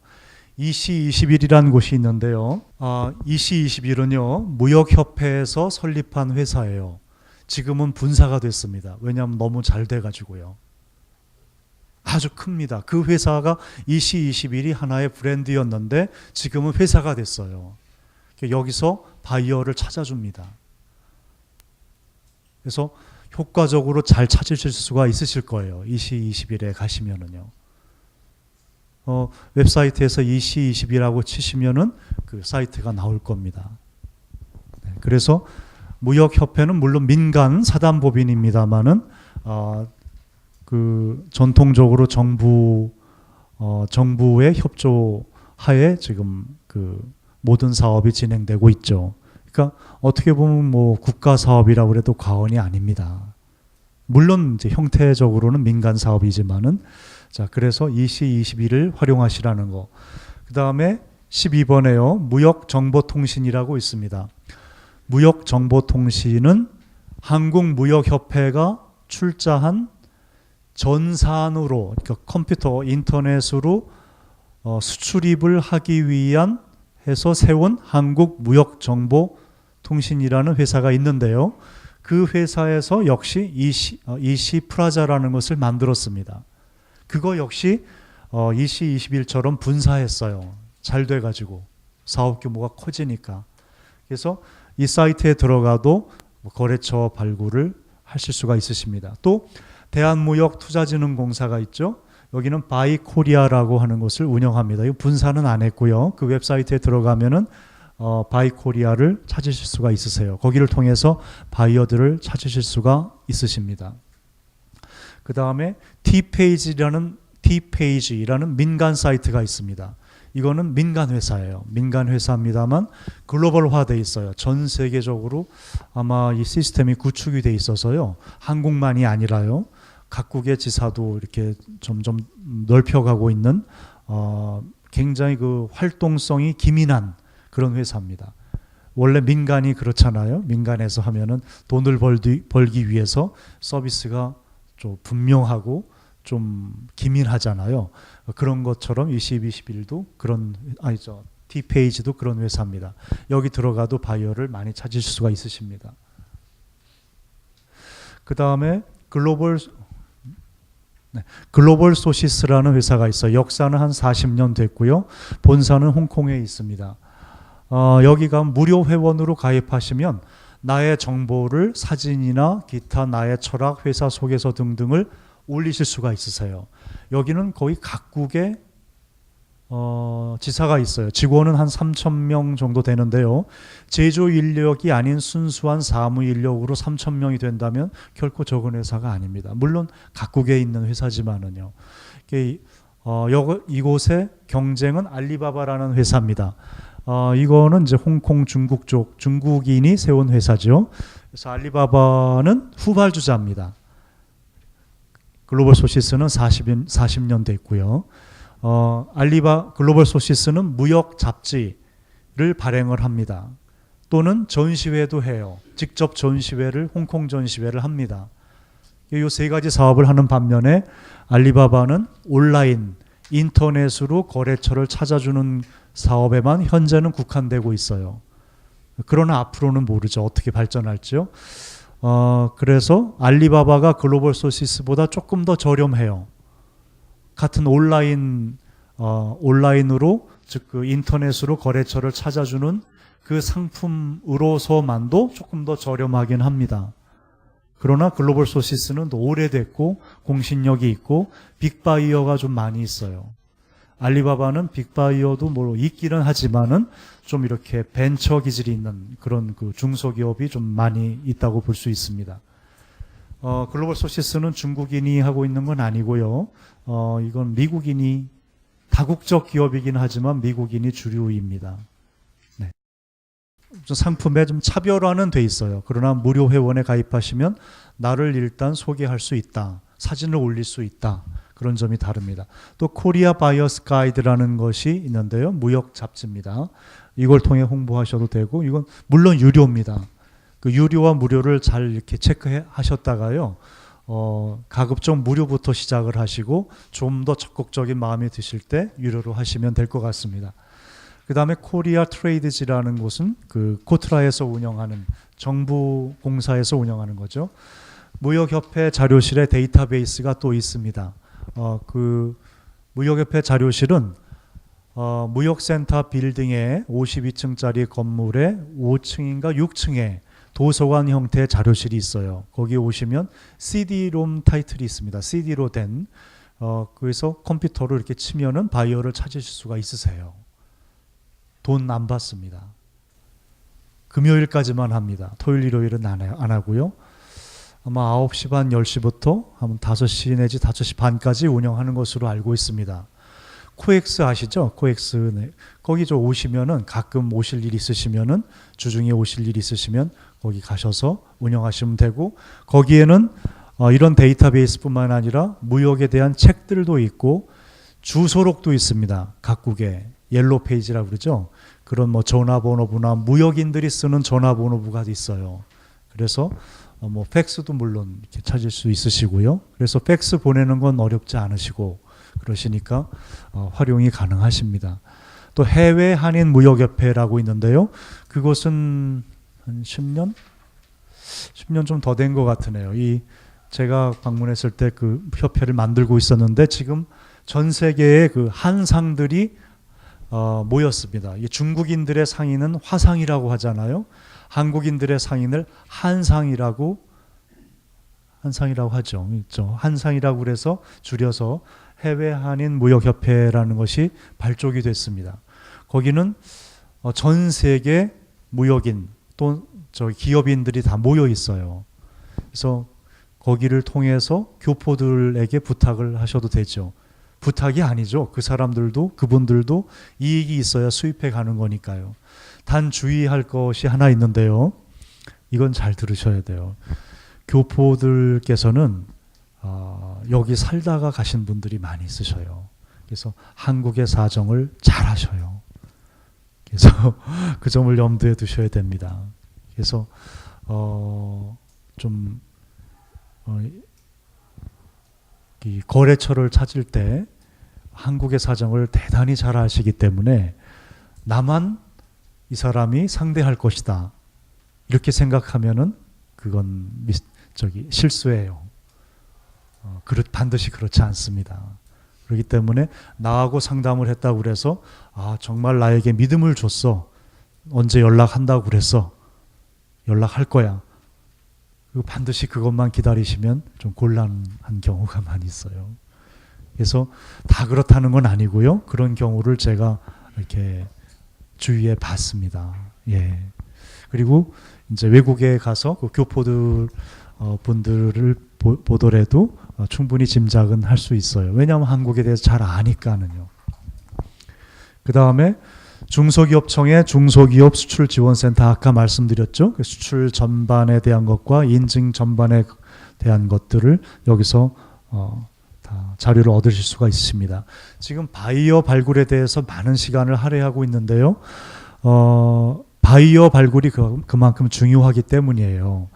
EC21이라는 곳이 있는데요. EC21은요, 무역협회에서 설립한 회사예요. 지금은 분사가 됐습니다. 왜냐하면 너무 잘 돼가지고요. 아주 큽니다. 그 회사가 EC21이 하나의 브랜드였는데 지금은 회사가 됐어요. 여기서 바이어를 찾아줍니다. 그래서 효과적으로 잘 찾으실 수가 있으실 거예요. EC21에 가시면은요. 웹사이트에서 EC21이라고 치시면은 그 사이트가 나올 겁니다. 네, 그래서 무역협회는 물론 민간 사단법인입니다만은 그 전통적으로 정부의 협조하에 지금 그 모든 사업이 진행되고 있죠. 그러니까 어떻게 보면 뭐 국가 사업이라고 해도 과언이 아닙니다. 물론 이제 형태적으로는 민간 사업이지만은 자 그래서 EC21을 활용하시라는 거. 그 다음에 12번에요. 무역정보통신이라고 있습니다. 무역정보통신은 한국무역협회가 출자한 전산으로 그러니까 컴퓨터 인터넷으로 수출입을 하기 위한 해서 세운 한국무역정보통신이라는 회사가 있는데요. 그 회사에서 역시 EC 프라자라는 것을 만들었습니다. 그거 역시 EC21처럼 분사했어요. 잘 돼가지고 사업 규모가 커지니까. 그래서 이 사이트에 들어가도 거래처 발굴을 하실 수가 있으십니다. 또 대한무역투자진흥공사가 있죠. 여기는 바이코리아라고 하는 것을 운영합니다. 이거 분사는 안 했고요. 그 웹사이트에 들어가면은 바이코리아를 찾으실 수가 있으세요. 거기를 통해서 바이어들을 찾으실 수가 있으십니다. 그 다음에 T페이지라는 민간 사이트가 있습니다. 이거는 민간 회사예요. 민간 회사입니다만 글로벌화돼 있어요. 전 세계적으로 아마 이 시스템이 구축이 돼 있어서요. 한국만이 아니라요. 각국의 지사도 이렇게 점점 넓혀가고 있는 굉장히 그 활동성이 기민한 그런 회사입니다. 원래 민간이 그렇잖아요. 민간에서 하면은 돈을 벌기 위해서 서비스가 좀 분명하고 좀 기민하잖아요. 그런 것처럼 2021도 그런 T페이지도 그런 회사입니다. 여기 들어가도 바이어를 많이 찾으실 수가 있으십니다. 그 다음에 글로벌 소시스라는 회사가 있어요. 역사는 한 40년 됐고요. 본사는 홍콩에 있습니다. 여기가 무료 회원으로 가입하시면 나의 정보를 사진이나 기타 나의 철학, 회사 소개서 등등을 올리실 수가 있으세요. 여기는 거의 각국의 지사가 있어요. 직원은 한 3,000명 정도 되는데요. 제조 인력이 아닌 순수한 사무 인력으로 3,000명이 된다면 결코 적은 회사가 아닙니다. 물론 각국에 있는 회사지만은요. 이곳의 경쟁은 알리바바라는 회사입니다. 이거는 이제 홍콩 중국 쪽 중국인이 세운 회사죠. 그래서 알리바바는 후발주자입니다. 글로벌 소시스는 40년 됐고요. 글로벌 소시스는 무역 잡지를 발행을 합니다. 또는 전시회도 해요. 직접 전시회를 홍콩 전시회를 합니다. 이 세 가지 사업을 하는 반면에 알리바바는 온라인 인터넷으로 거래처를 찾아주는 사업에만 현재는 국한되고 있어요. 그러나 앞으로는 모르죠. 어떻게 발전할지요. 그래서 알리바바가 글로벌 소시스보다 조금 더 저렴해요. 같은 온라인으로, 즉 그 인터넷으로 거래처를 찾아주는 그 상품으로서만도 조금 더 저렴하긴 합니다. 그러나 글로벌 소시스는 또 오래됐고 공신력이 있고 빅바이어가 좀 많이 있어요. 알리바바는 빅바이어도 뭐 있기는 하지만은 좀 이렇게 벤처 기질이 있는 그런 그 중소기업이 좀 많이 있다고 볼 수 있습니다. 글로벌 소시스는 중국인이 하고 있는 건 아니고요. 이건 미국인이 다국적 기업이긴 하지만 미국인이 주류입니다. 네. 상품에 좀 차별화는 돼 있어요. 그러나 무료 회원에 가입하시면 나를 일단 소개할 수 있다. 사진을 올릴 수 있다. 그런 점이 다릅니다. 또 코리아 바이어스 가이드라는 것이 있는데요. 무역 잡지입니다. 이걸 통해 홍보하셔도 되고 이건 물론 유료입니다. 그 유료와 무료를 잘 이렇게 체크하셨다가요. 가급적 무료부터 시작을 하시고 좀 더 적극적인 마음이 드실 때 유료로 하시면 될 것 같습니다. 그 다음에 코리아 트레이드지라는 곳은 그 코트라에서 운영하는 정부 공사에서 운영하는 거죠. 무역협회 자료실에 데이터베이스가 또 있습니다. 그 무역협회 자료실은 무역센터 빌딩의 52층짜리 건물의 5층인가 6층에 도서관 형태의 자료실이 있어요. 거기 오시면 CD-롬 타이틀이 있습니다. CD로 된 그래서 컴퓨터로 이렇게 치면은 바이어를 찾으실 수가 있으세요. 돈 안 받습니다. 금요일까지만 합니다. 토요일, 일요일은 안 하고요. 아마 9시 반, 10시부터 한 5시 내지 5시 반까지 운영하는 것으로 알고 있습니다. 코엑스 아시죠? 코엑스. 네. 거기 저 오시면은 가끔 오실 일 있으시면은 주중에 오실 일 있으시면 거기 가셔서 운영하시면 되고 거기에는 이런 데이터베이스뿐만 아니라 무역에 대한 책들도 있고 주소록도 있습니다. 각국에 옐로우 페이지라고 그러죠. 그런 뭐 전화번호부나 무역인들이 쓰는 전화번호부가 있어요. 그래서 뭐 팩스도 물론 이렇게 찾을 수 있으시고요. 그래서 팩스 보내는 건 어렵지 않으시고 그러시니까 활용이 가능하십니다. 또 해외 한인 무역협회라고 있는데요. 그것은 한 10년 좀 더 된 것 같으네요. 제가 방문했을 때 그 협회를 만들고 있었는데 지금 전 세계의 그 한상들이 모였습니다. 중국인들의 상인은 화상이라고 하잖아요. 한국인들의 상인을 한상이라고 하죠. 한상이라고 그래서 줄여서 해외 한인 무역협회라는 것이 발족이 됐습니다. 거기는 전 세계 무역인 또 기업인들이 다 모여 있어요. 그래서 거기를 통해서 교포들에게 부탁을 하셔도 되죠. 부탁이 아니죠. 그분들도 이익이 있어야 수입해 가는 거니까요. 단 주의할 것이 하나 있는데요. 이건 잘 들으셔야 돼요. 교포들께서는 여기 살다가 가신 분들이 많이 있으셔요. 그래서 한국의 사정을 잘 아셔요. 그래서 그 점을 염두에 두셔야 됩니다. 그래서 이 거래처를 찾을 때 한국의 사정을 대단히 잘 아시기 때문에 나만 이 사람이 상대할 것이다 이렇게 생각하면은 그건 실수예요. 반드시 그렇지 않습니다. 그렇기 때문에 나하고 상담을 했다고 그래서 정말 나에게 믿음을 줬어. 언제 연락한다고 그랬어. 연락할 거야. 그리고 반드시 그것만 기다리시면 좀 곤란한 경우가 많이 있어요. 그래서 다 그렇다는 건 아니고요. 그런 경우를 제가 이렇게 주위에 봤습니다. 예. 그리고 이제 외국에 가서 그 교포들 분들을 보더라도 충분히 짐작은 할 수 있어요. 왜냐하면 한국에 대해서 잘 아니까는요. 그 다음에 중소기업청의 중소기업 수출지원센터 아까 말씀드렸죠. 그 수출 전반에 대한 것과 인증 전반에 대한 것들을 여기서 다 자료를 얻으실 수가 있습니다. 지금 바이어 발굴에 대해서 많은 시간을 할애하고 있는데요. 바이어 발굴이 그만큼 중요하기 때문이에요.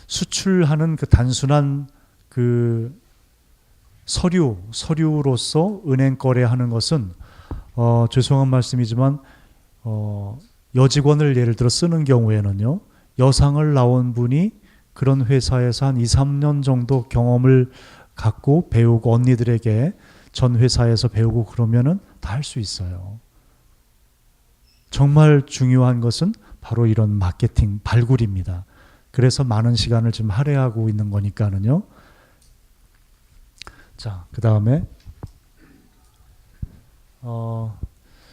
수출하는 그 단순한 그 서류로서 은행 거래하는 것은 죄송한 말씀이지만 여직원을 예를 들어 쓰는 경우에는요, 여상을 나온 분이 그런 회사에서 한 2, 3년 정도 경험을 갖고 배우고 언니들에게 전 회사에서 배우고 그러면은 다 할 수 있어요. 정말 중요한 것은 바로 이런 마케팅 발굴입니다. 그래서 많은 시간을 지금 할애하고 있는 거니까는요. 자, 그 다음에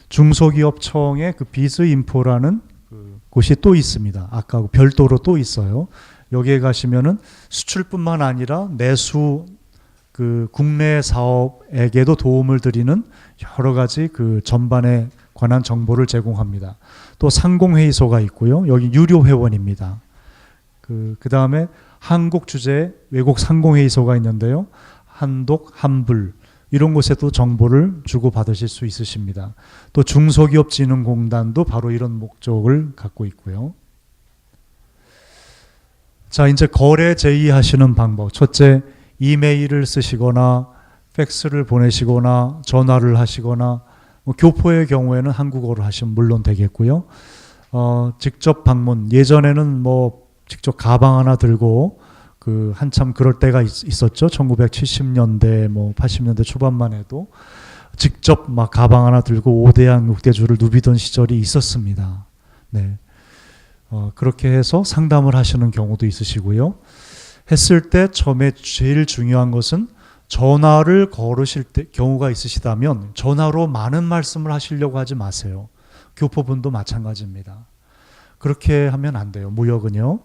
중소기업청의 그 비즈인포라는 그 곳이 또 있습니다. 아까 별도로 또 있어요. 여기에 가시면은 수출뿐만 아니라 내수 그 국내 사업에게도 도움을 드리는 여러 가지 그 전반에 관한 정보를 제공합니다. 또 상공회의소가 있고요. 여기 유료 회원입니다. 그 다음에 한국 주재 외국 상공회의소가 있는데요. 한독, 한불 이런 곳에도 정보를 주고 받으실 수 있으십니다. 또 중소기업진흥공단도 바로 이런 목적을 갖고 있고요. 자, 이제 거래 제의하시는 방법. 첫째, 이메일을 쓰시거나 팩스를 보내시거나 전화를 하시거나 교포의 경우에는 한국어로 하시면 물론 되겠고요. 직접 방문. 예전에는 뭐 직접 가방 하나 들고 그 한참 그럴 때가 있었죠. 1970년대 뭐 80년대 초반만 해도 직접 막 가방 하나 들고 5대양 6대주를 누비던 시절이 있었습니다. 네. 그렇게 해서 상담을 하시는 경우도 있으시고요. 했을 때 처음에 제일 중요한 것은 전화를 걸으실 때 경우가 있으시다면 전화로 많은 말씀을 하시려고 하지 마세요. 교포분도 마찬가지입니다. 그렇게 하면 안 돼요. 무역은요.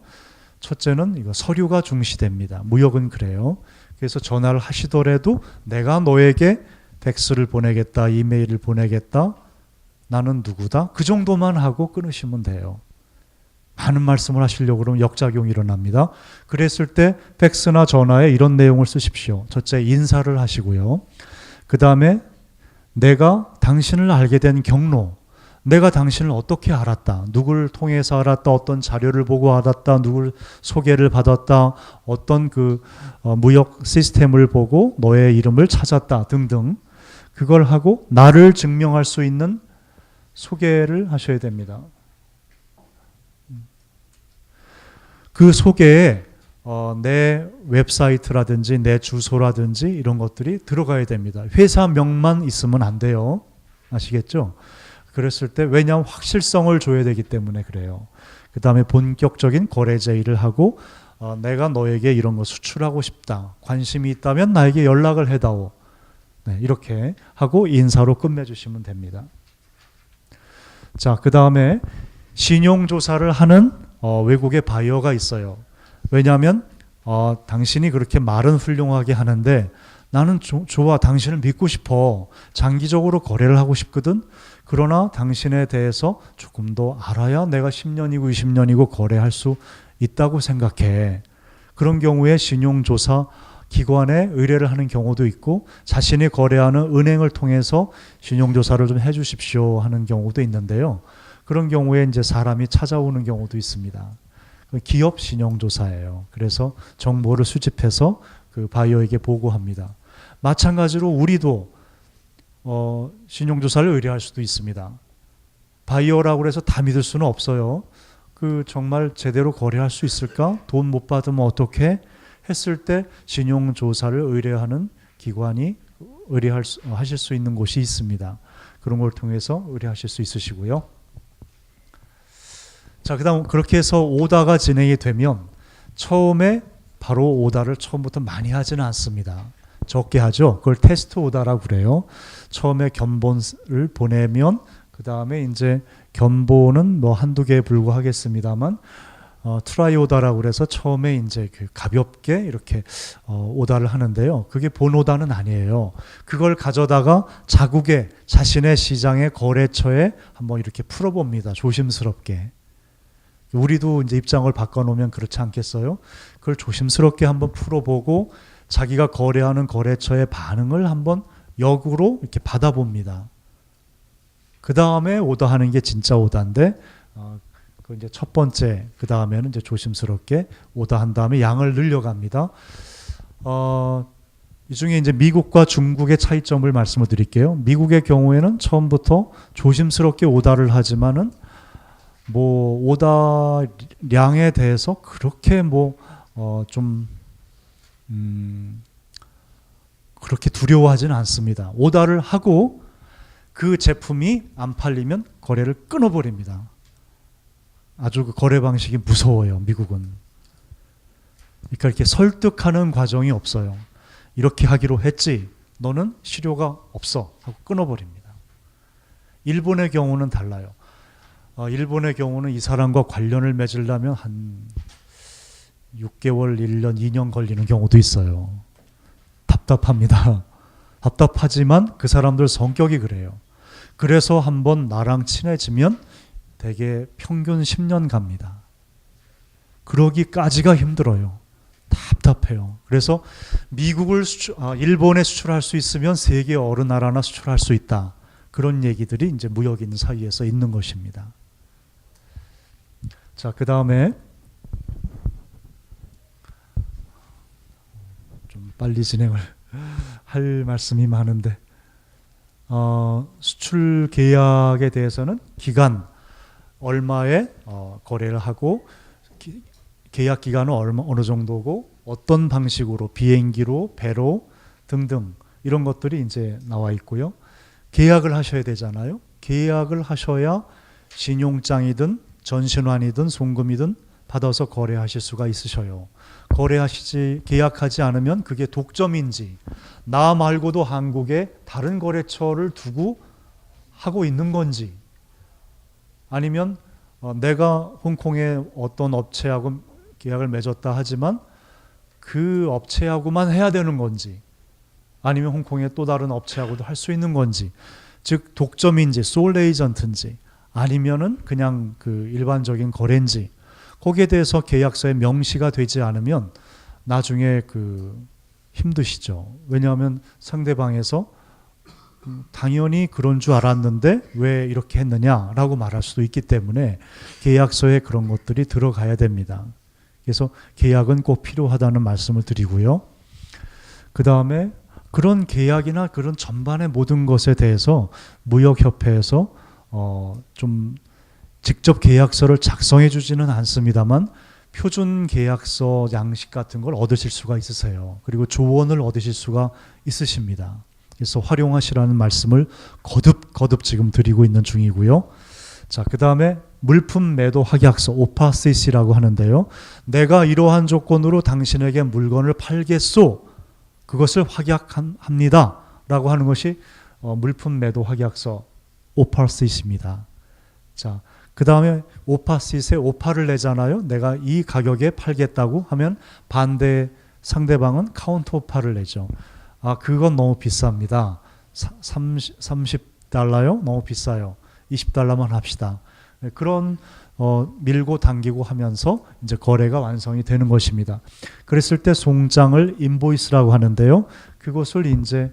첫째는 이거 서류가 중시됩니다. 무역은 그래요. 그래서 전화를 하시더라도 내가 너에게 팩스를 보내겠다, 이메일을 보내겠다, 나는 누구다. 그 정도만 하고 끊으시면 돼요. 많은 말씀을 하시려고 그러면 역작용이 일어납니다. 그랬을 때 팩스나 전화에 이런 내용을 쓰십시오. 첫째, 인사를 하시고요. 그 다음에 내가 당신을 알게 된 경로, 내가 당신을 어떻게 알았다, 누굴 통해서 알았다, 어떤 자료를 보고 알았다, 누굴 소개를 받았다, 어떤 그 무역 시스템을 보고 너의 이름을 찾았다 등등, 그걸 하고 나를 증명할 수 있는 소개를 하셔야 됩니다. 그 소개에 내 웹사이트라든지 내 주소라든지 이런 것들이 들어가야 됩니다. 회사명만 있으면 안 돼요. 아시겠죠? 그랬을 때 왜냐하면 확실성을 줘야 되기 때문에 그래요. 그 다음에 본격적인 거래 제의를 하고 내가 너에게 이런 거 수출하고 싶다. 관심이 있다면 나에게 연락을 해다오. 네, 이렇게 하고 인사로 끝내주시면 됩니다. 자, 그 다음에 신용조사를 하는 외국의 바이어가 있어요. 왜냐하면 당신이 그렇게 말은 훌륭하게 하는데 나는 좋아, 당신을 믿고 싶어, 장기적으로 거래를 하고 싶거든. 그러나 당신에 대해서 조금 더 알아야 내가 10년이고 20년이고 거래할 수 있다고 생각해. 그런 경우에 신용조사 기관에 의뢰를 하는 경우도 있고 자신이 거래하는 은행을 통해서 신용조사를 좀 해주십시오 하는 경우도 있는데요. 그런 경우에 이제 사람이 찾아오는 경우도 있습니다. 기업 신용조사예요. 그래서 정보를 수집해서 그 바이어에게 보고합니다. 마찬가지로 우리도 신용조사를 의뢰할 수도 있습니다. 바이어라고 해서 다 믿을 수는 없어요. 그 정말 제대로 거래할 수 있을까? 돈 못 받으면 어떻게? 했을 때 신용조사를 의뢰하는 기관이 하실 수 있는 곳이 있습니다. 그런 걸 통해서 의뢰하실 수 있으시고요. 자, 그 다음 그렇게 해서 오다가 진행이 되면 처음에 바로 오다를 처음부터 많이 하지는 않습니다. 적게 하죠. 그걸 테스트 오다라고 그래요. 처음에 견본을 보내면 그 다음에 이제 견본은 뭐 한두 개에 불과하겠습니다만 트라이 오다라고 그래서 처음에 이제 그 가볍게 이렇게 오다를 하는데요. 그게 본 오다는 아니에요. 그걸 가져다가 자국의 자신의 시장의 거래처에 한번 이렇게 풀어봅니다. 조심스럽게. 우리도 이제 입장을 바꿔놓으면 그렇지 않겠어요? 그걸 조심스럽게 한번 풀어보고 자기가 거래하는 거래처의 반응을 한번 역으로 이렇게 받아봅니다. 그 다음에 오다하는 게 진짜 오다인데, 그 이제 첫 번째, 그 다음에는 이제 조심스럽게 오다한 다음에 양을 늘려갑니다. 이 중에 이제 미국과 중국의 차이점을 말씀을 드릴게요. 미국의 경우에는 처음부터 조심스럽게 오다를 하지만은 뭐 오다량에 대해서 그렇게 그렇게 두려워하지는 않습니다. 오다를 하고 그 제품이 안 팔리면 거래를 끊어버립니다. 아주 그 거래 방식이 무서워요, 미국은. 그러니까 이렇게 설득하는 과정이 없어요. 이렇게 하기로 했지, 너는 실효가 없어 하고 끊어버립니다. 일본의 경우는 달라요. 일본의 경우는 이 사람과 관련을 맺으려면 한 6개월, 1년, 2년 걸리는 경우도 있어요. 답답합니다. 답답하지만 그 사람들 성격이 그래요. 그래서 한번 나랑 친해지면 대개 평균 10년 갑니다. 그러기까지가 힘들어요. 답답해요. 그래서 일본에 수출할 수 있으면 세계 어느 나라나 수출할 수 있다. 그런 얘기들이 이제 무역인 사이에서 있는 것입니다. 자, 그 다음에 좀 빨리 진행을 할 말씀이 많은데, 수출 계약에 대해서는 기간 얼마에 거래를 하고 계약 기간은 어느 정도고 어떤 방식으로 비행기로 배로 등등 이런 것들이 이제 나와 있고요. 계약을 하셔야 되잖아요. 계약을 하셔야 신용장이든 전신환이든 송금이든 받아서 거래하실 수가 있으셔요. 계약하지 않으면 그게 독점인지 나 말고도 한국에 다른 거래처를 두고 하고 있는 건지, 아니면 내가 홍콩의 어떤 업체하고 계약을 맺었다 하지만 그 업체하고만 해야 되는 건지, 아니면 홍콩의 또 다른 업체하고도 할 수 있는 건지, 즉 독점인지 솔 에이전트인지 아니면은 그냥 그 일반적인 거래인지, 거기에 대해서 계약서에 명시가 되지 않으면 나중에 힘드시죠. 왜냐하면 상대방에서 당연히 그런 줄 알았는데 왜 이렇게 했느냐라고 말할 수도 있기 때문에 계약서에 그런 것들이 들어가야 됩니다. 그래서 계약은 꼭 필요하다는 말씀을 드리고요. 그 다음에 그런 계약이나 그런 전반의 모든 것에 대해서 무역협회에서 좀 직접 계약서를 작성해 주지는 않습니다만 표준 계약서 양식 같은 걸 얻으실 수가 있으세요. 그리고 조언을 얻으실 수가 있으십니다. 그래서 활용하시라는 말씀을 거듭 지금 드리고 있는 중이고요. 자, 그 다음에 물품 매도 확약서 오파시시라고 하는데요. 내가 이러한 조건으로 당신에게 물건을 팔겠소. 그것을 확약합니다. 라고 하는 것이 물품 매도 확약서 오파시시입니다. 자, 그 다음에 오파시스에 오파를 내잖아요. 내가 이 가격에 팔겠다고 하면 반대 상대방은 카운터 오파를 내죠. 그건 너무 비쌉니다. 30달러요? 너무 비싸요. 20달러만 합시다. 그런 밀고 당기고 하면서 이제 거래가 완성이 되는 것입니다. 그랬을 때 송장을 인보이스라고 하는데요. 그것을 이제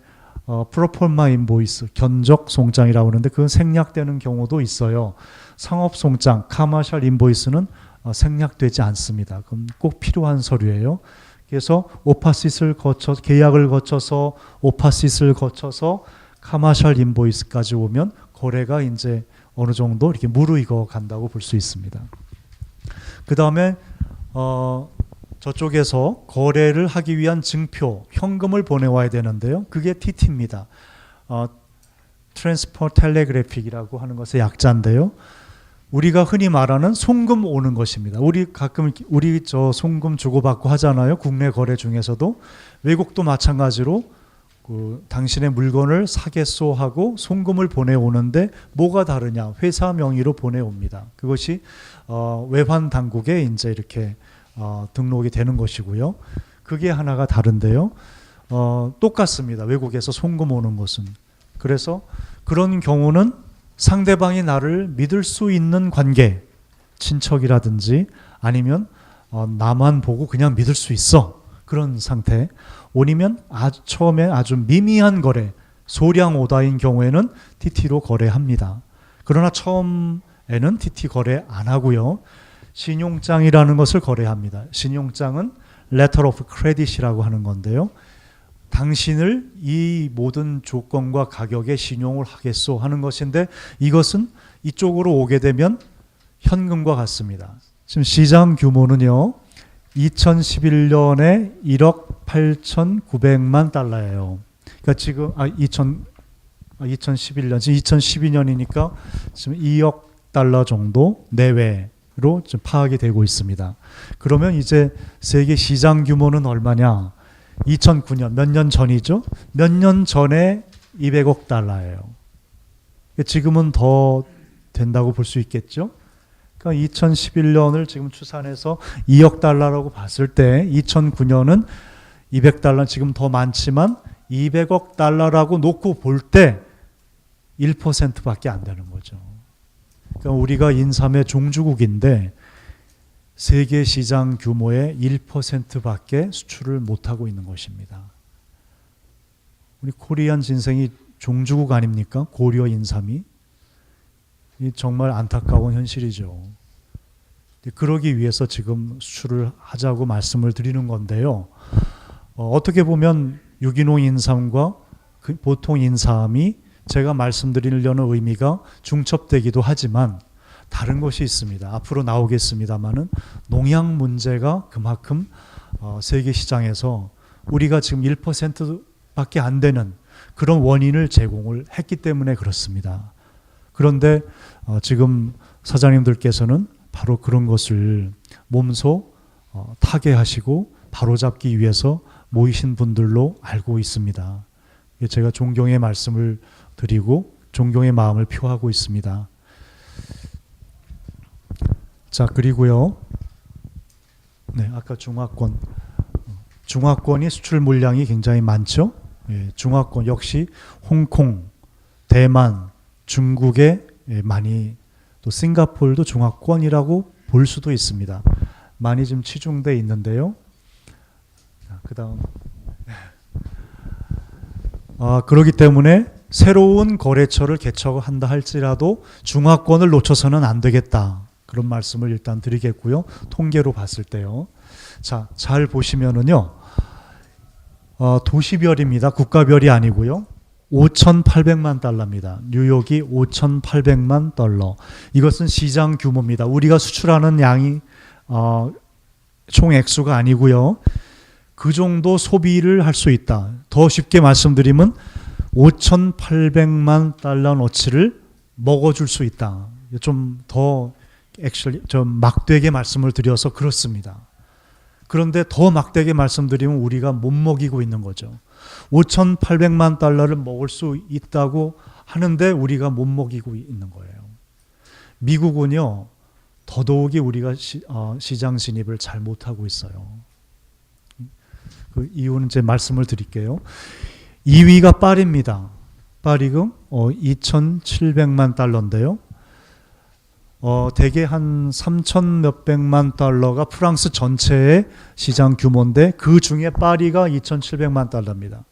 프로포마 인보이스, 견적 송장이라고 하는데 그건 생략되는 경우도 있어요. 상업 송장, 카마셜 인보이스는 생략되지 않습니다. 그건 꼭 필요한 서류예요. 그래서 계약을 거쳐서 오파시스를 거쳐서 카마셜 인보이스까지 오면 거래가 이제 어느 정도 이렇게 무르익어 간다고 볼 수 있습니다. 그 다음에 저쪽에서 거래를 하기 위한 증표, 현금을 보내와야 되는데요. 그게 TT입니다. 트랜스퍼 텔레그래픽이라고 하는 것의 약자인데요. 우리가 흔히 말하는 송금 오는 것입니다. 우리 송금 주고받고 하잖아요. 국내 거래 중에서도. 외국도 마찬가지로 당신의 물건을 사겠소 하고 송금을 보내오는데 뭐가 다르냐? 회사 명의로 보내옵니다. 그것이 외환 당국에 이제 이렇게 등록이 되는 것이고요. 그게 하나가 다른데요. 똑같습니다. 외국에서 송금 오는 것은. 그래서 그런 경우는 상대방이 나를 믿을 수 있는 관계, 친척이라든지 아니면 나만 보고 그냥 믿을 수 있어. 그런 상태. 아니면 처음에 아주 미미한 거래, 소량 오다인 경우에는 TT로 거래합니다. 그러나 처음에는 TT 거래 안 하고요. 신용장이라는 것을 거래합니다. 신용장은 Letter of Credit이라고 하는 건데요. 당신을 이 모든 조건과 가격에 신용을 하겠소 하는 것인데 이것은 이쪽으로 오게 되면 현금과 같습니다. 지금 시장 규모는요, 2011년에 1억 8,900만 달러예요. 그러니까 지금 2011년, 지금 2012년이니까 지금 2억 달러 정도 내외로 좀 파악이 되고 있습니다. 그러면 이제 세계 시장 규모는 얼마냐? 2009년, 몇 년 전이죠? 몇 년 전에 200억 달러예요. 지금은 더 된다고 볼 수 있겠죠? 그러니까 2011년을 지금 추산해서 2억 달러라고 봤을 때 2009년은 200달러, 지금 더 많지만 200억 달러라고 놓고 볼 때 1%밖에 안 되는 거죠. 그러니까 우리가 인삼의 종주국인데 세계 시장 규모의 1%밖에 수출을 못하고 있는 것입니다. 우리 코리안 진생이 종주국 아닙니까? 고려 인삼이. 정말 안타까운 현실이죠. 그러기 위해서 지금 수출을 하자고 말씀을 드리는 건데요. 어떻게 보면 유기농 인삼과 보통 인삼이 제가 말씀드리려는 의미가 중첩되기도 하지만 다른 것이 있습니다. 앞으로 나오겠습니다마는 농약 문제가 그만큼 세계 시장에서 우리가 지금 1%밖에 안 되는 그런 원인을 제공을 했기 때문에 그렇습니다. 그런데 지금 사장님들께서는 바로 그런 것을 몸소 타개하시고 바로잡기 위해서 모이신 분들로 알고 있습니다. 제가 존경의 말씀을 드리고 존경의 마음을 표하고 있습니다. 자, 그리고요. 네, 아까 중화권이 수출 물량이 굉장히 많죠. 예, 중화권 역시 홍콩, 대만, 중국에 많이, 또 싱가포르도 중화권이라고 볼 수도 있습니다. 많이 좀 치중되어 있는데요. 그다음 그렇기 때문에 새로운 거래처를 개척한다 할지라도 중화권을 놓쳐서는 안 되겠다. 그런 말씀을 일단 드리겠고요. 통계로 봤을 때요. 자, 잘 보시면은요. 도시별입니다. 국가별이 아니고요. 5,800만 달러입니다. 뉴욕이 5,800만 달러. 이것은 시장 규모입니다. 우리가 수출하는 양이 총 액수가 아니고요. 그 정도 소비를 할 수 있다. 더 쉽게 말씀드리면 5,800만 달러어치를 먹어줄 수 있다. 좀 더 좀 막되게 말씀을 드려서 그렇습니다. 그런데 더 막되게 말씀드리면 우리가 못 먹이고 있는 거죠. 5,800만 달러를 먹을 수 있다고 하는데 우리가 못 먹이고 있는 거예요. 미국은요, 더더욱이 우리가 시장 진입을 잘 못하고 있어요. 그 이유는 제 말씀을 드릴게요. 2위가 파리입니다. 파리금 2,700만 달러인데요. 대개 한 3천 몇백만 달러가 프랑스 전체의 시장 규모인데 그 중에 파리가 2,700만 달러입니다.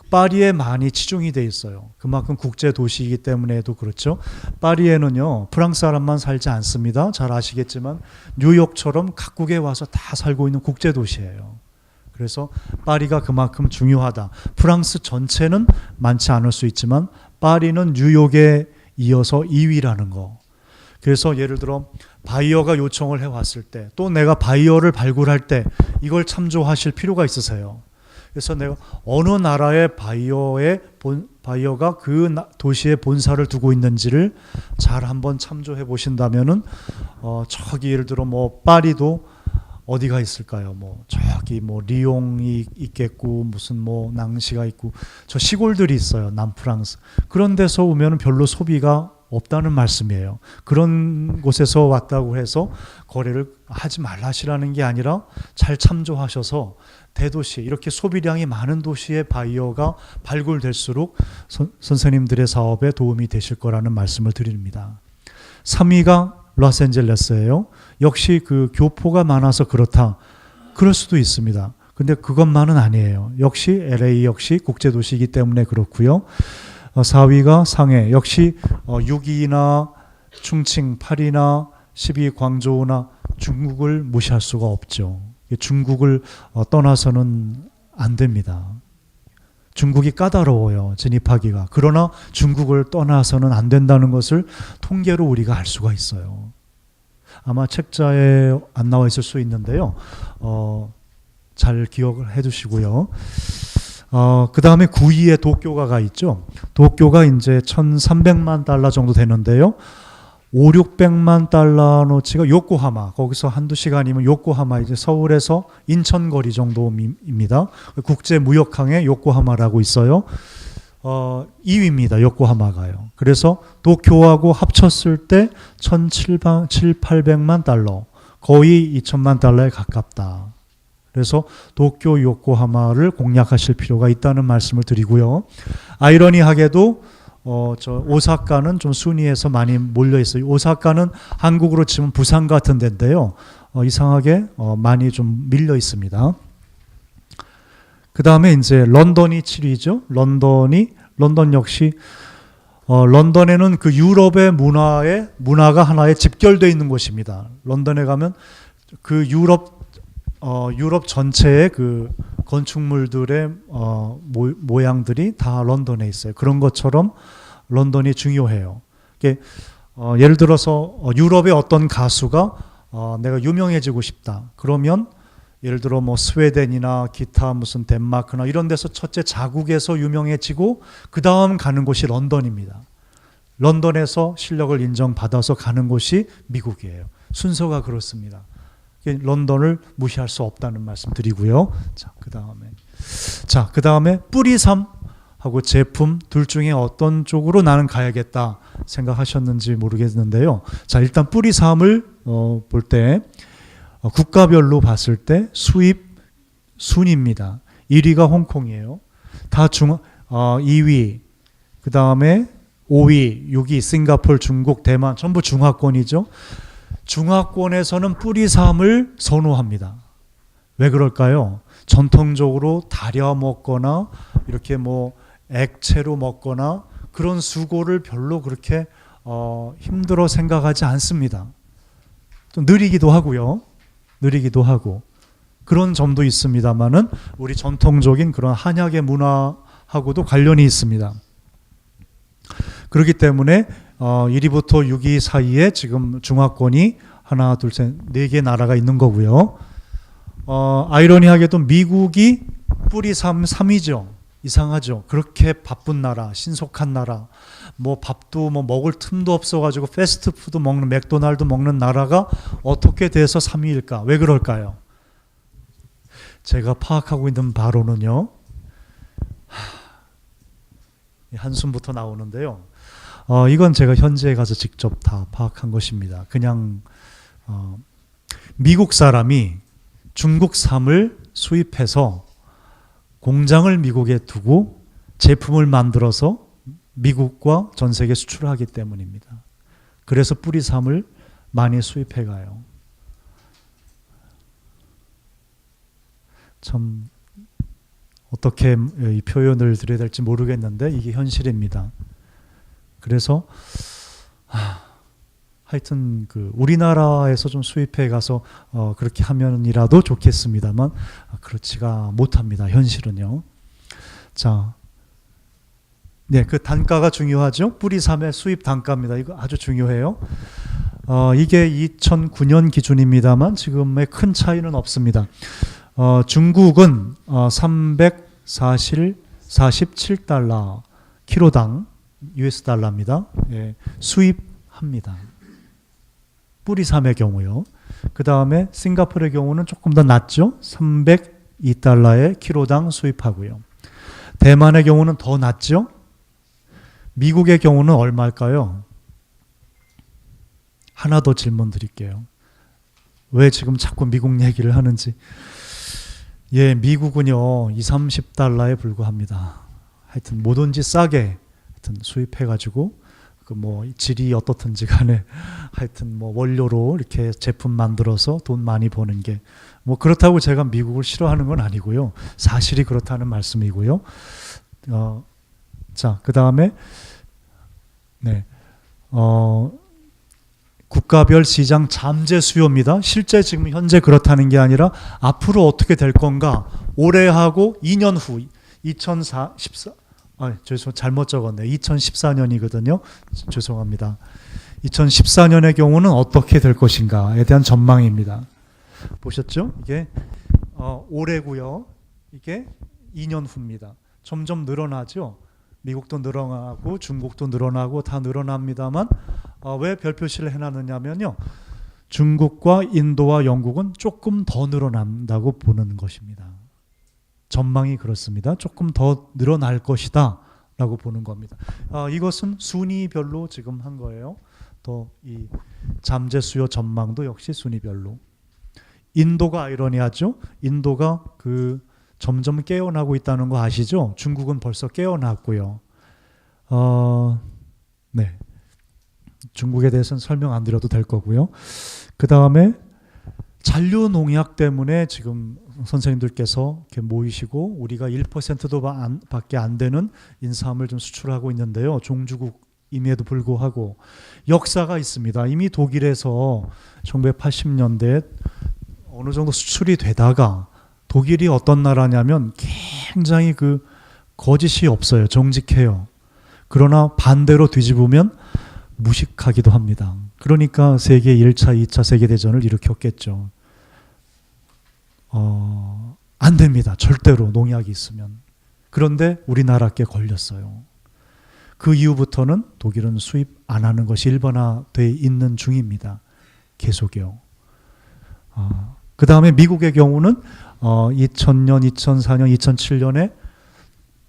파리에 많이 치중이 돼 있어요. 그만큼 국제 도시이기 때문에도 그렇죠. 파리에는요, 프랑스 사람만 살지 않습니다. 잘 아시겠지만 뉴욕처럼 각국에 와서 다 살고 있는 국제 도시예요. 그래서 파리가 그만큼 중요하다. 프랑스 전체는 많지 않을 수 있지만 파리는 뉴욕에 이어서 2위라는 거. 그래서 예를 들어 바이어가 요청을 해왔을 때, 또 내가 바이어를 발굴할 때 이걸 참조하실 필요가 있으세요. 그래서 내가 어느 나라의 바이어가 그 도시에 본사를 두고 있는지를 잘 한번 참조해 보신다면은 저기 예를 들어 뭐 파리도 어디가 있을까요? 뭐 저기 뭐 리옹이 있겠고 무슨 뭐 낭시가 있고 저 시골들이 있어요. 남프랑스. 그런 데서 오면 별로 소비가 없다는 말씀이에요. 그런 곳에서 왔다고 해서 거래를 하지 말라시라는 게 아니라 잘 참조하셔서 대도시, 이렇게 소비량이 많은 도시의 바이어가 발굴될수록 선생님들의 사업에 도움이 되실 거라는 말씀을 드립니다. 3위가 로스앤젤레스예요. 역시 그 교포가 많아서 그렇다. 그럴 수도 있습니다. 근데 그것만은 아니에요. 역시 LA 역시 국제도시이기 때문에 그렇고요. 4위가 상해, 역시 6위나 충칭, 8위나 10위 광저우나 중국을 무시할 수가 없죠. 중국을 떠나서는 안 됩니다. 중국이 까다로워요, 진입하기가. 그러나 중국을 떠나서는 안 된다는 것을 통계로 우리가 알 수가 있어요. 아마 책자에 안 나와 있을 수 있는데요. 잘 기억을 해두시고요. 그 다음에 9위에 도쿄가가 있죠. 도쿄가 이제 1,300만 달러 정도 되는데요. 5, 600만 달러어치가 요코하마, 거기서 한두 시간이면 요코하마, 이제 서울에서 인천 거리 정도입니다. 국제무역항에 요코하마라고 있어요. 2위입니다. 요코하마가요. 그래서 도쿄하고 합쳤을 때 1,700~800만 달러, 거의 2천만 달러에 가깝다. 그래서 도쿄, 요코하마를 공략하실 필요가 있다는 말씀을 드리고요. 아이러니하게도 저 오사카는 좀 순위에서 많이 몰려 있어요. 오사카는 한국으로 치면 부산 같은 데인데요. 이상하게 많이 좀 밀려 있습니다. 그 다음에 이제 런던이 7위죠. 런던 역시 런던에는 그 유럽의 문화가 하나에 집결되어 있는 곳입니다. 런던에 가면 그 유럽 전체의 그 건축물들의 모양들이 다 런던에 있어요. 그런 것처럼 런던이 중요해요. 예를 들어서 유럽의 어떤 가수가 내가 유명해지고 싶다. 그러면 예를 들어 뭐 스웨덴이나 기타 무슨 덴마크나 이런 데서 첫째 자국에서 유명해지고 그 다음 가는 곳이 런던입니다. 런던에서 실력을 인정받아서 가는 곳이 미국이에요. 순서가 그렇습니다. 런던을 무시할 수 없다는 말씀 드리고요. 그 다음에 뿌리삼하고 제품 둘 중에 어떤 쪽으로 나는 가야겠다 생각하셨는지 모르겠는데요. 자, 일단 뿌리삼을 볼 때 국가별로 봤을 때 수입 순입니다. 1위가 홍콩이에요. 다 2위, 그 다음에 5위, 6위 싱가포르, 중국, 대만 전부 중화권이죠. 중화권에서는 뿌리삼을 선호합니다. 왜 그럴까요? 전통적으로 달여 먹거나 이렇게 뭐 액체로 먹거나 그런 수고를 별로 그렇게 힘들어 생각하지 않습니다. 좀 느리기도 하고요. 그런 점도 있습니다만은 우리 전통적인 그런 한약의 문화하고도 관련이 있습니다. 그렇기 때문에 1위부터 6위 사이에 지금 중화권이 하나, 둘, 셋, 4개 나라가 있는 거고요. 아이러니하게도 미국이 뿌리 3위죠. 이상하죠. 그렇게 바쁜 나라, 신속한 나라, 뭐 밥도 뭐 먹을 틈도 없어가지고 패스트푸드 먹는 맥도날드 먹는 나라가 어떻게 돼서 3위일까? 왜 그럴까요? 제가 파악하고 있는 바로는요. 한숨부터 나오는데요. 이건 제가 현지에 가서 직접 다 파악한 것입니다. 그냥 미국 사람이 중국 쌈을 수입해서 공장을 미국에 두고 제품을 만들어서 미국과 전 세계 수출을 하기 때문입니다. 그래서 뿌리삼을 많이 수입해 가요. 참 어떻게 이 표현을 드려야 될지 모르겠는데 이게 현실입니다. 그래서 하여튼 그 우리나라에서 좀 수입해 가서 그렇게 하면이라도 좋겠습니다만 그렇지가 못합니다. 현실은요. 자, 네, 그 단가가 중요하죠. 뿌리삼의 수입 단가입니다. 이거 아주 중요해요. 이게 2009년 기준입니다만 지금의 큰 차이는 없습니다. 중국은 347달러 키로당 US 달러입니다. 예, 수입합니다. 뿌리삼의 경우요. 그 다음에 싱가포르의 경우는 조금 더 낮죠. 302달러에 키로당 수입하고요. 대만의 경우는 더 낮죠. 미국의 경우는 얼마일까요? 하나 더 질문 드릴게요. 왜 지금 자꾸 미국 얘기를 하는지. 예, 미국은요 20~30달러에 불과합니다. 하여튼 뭐든지 싸게 하여튼 수입해가지고 그 뭐 질이 어떻든지 간에 하여튼 뭐 원료로 이렇게 제품 만들어서 돈 많이 버는 게 뭐 그렇다고 제가 미국을 싫어하는 건 아니고요. 사실이 그렇다는 말씀이고요. 자, 그 다음에 네, 국가별 시장 잠재 수요입니다. 실제 지금 현재 그렇다는 게 아니라 앞으로 어떻게 될 건가? 올해하고 2년 후 2014 잘못 적었네요. 2014년이거든요. 죄송합니다. 2014년의 경우는 어떻게 될 것인가에 대한 전망입니다. 보셨죠? 이게 올해고요. 이게 2년 후입니다. 점점 늘어나죠. 미국도 늘어나고 중국도 늘어나고 다 늘어납니다만 왜 별표시를 해놨느냐면요. 중국과 인도와 영국은 조금 더 늘어난다고 보는 것입니다. 전망이 그렇습니다. 조금 더 늘어날 것이다 라고 보는 겁니다. 이것은 순위별로 지금 한 거예요. 또 이 잠재 수요 전망도 역시 순위별로. 인도가 아이러니하죠. 인도가 점점 깨어나고 있다는 거 아시죠? 중국은 벌써 깨어났고요. 네. 중국에 대해서는 설명 안 드려도 될 거고요. 그 다음에 잔류 농약 때문에 지금 선생님들께서 이렇게 모이시고 우리가 1%도 밖에 안 되는 인삼을 좀 수출하고 있는데요. 종주국임에도 불구하고 역사가 있습니다. 이미 독일에서 1980년대에 어느 정도 수출이 되다가 독일이 어떤 나라냐면 굉장히 거짓이 없어요. 정직해요. 그러나 반대로 뒤집으면 무식하기도 합니다. 그러니까 세계 1차, 2차 세계대전을 일으켰겠죠. 안 됩니다. 절대로 농약이 있으면. 그런데 우리나라께 걸렸어요. 그 이후부터는 독일은 수입 안 하는 것이 일반화되어 있는 중입니다. 계속이요. 그 다음에 미국의 경우는 2000년, 2004년, 2007년에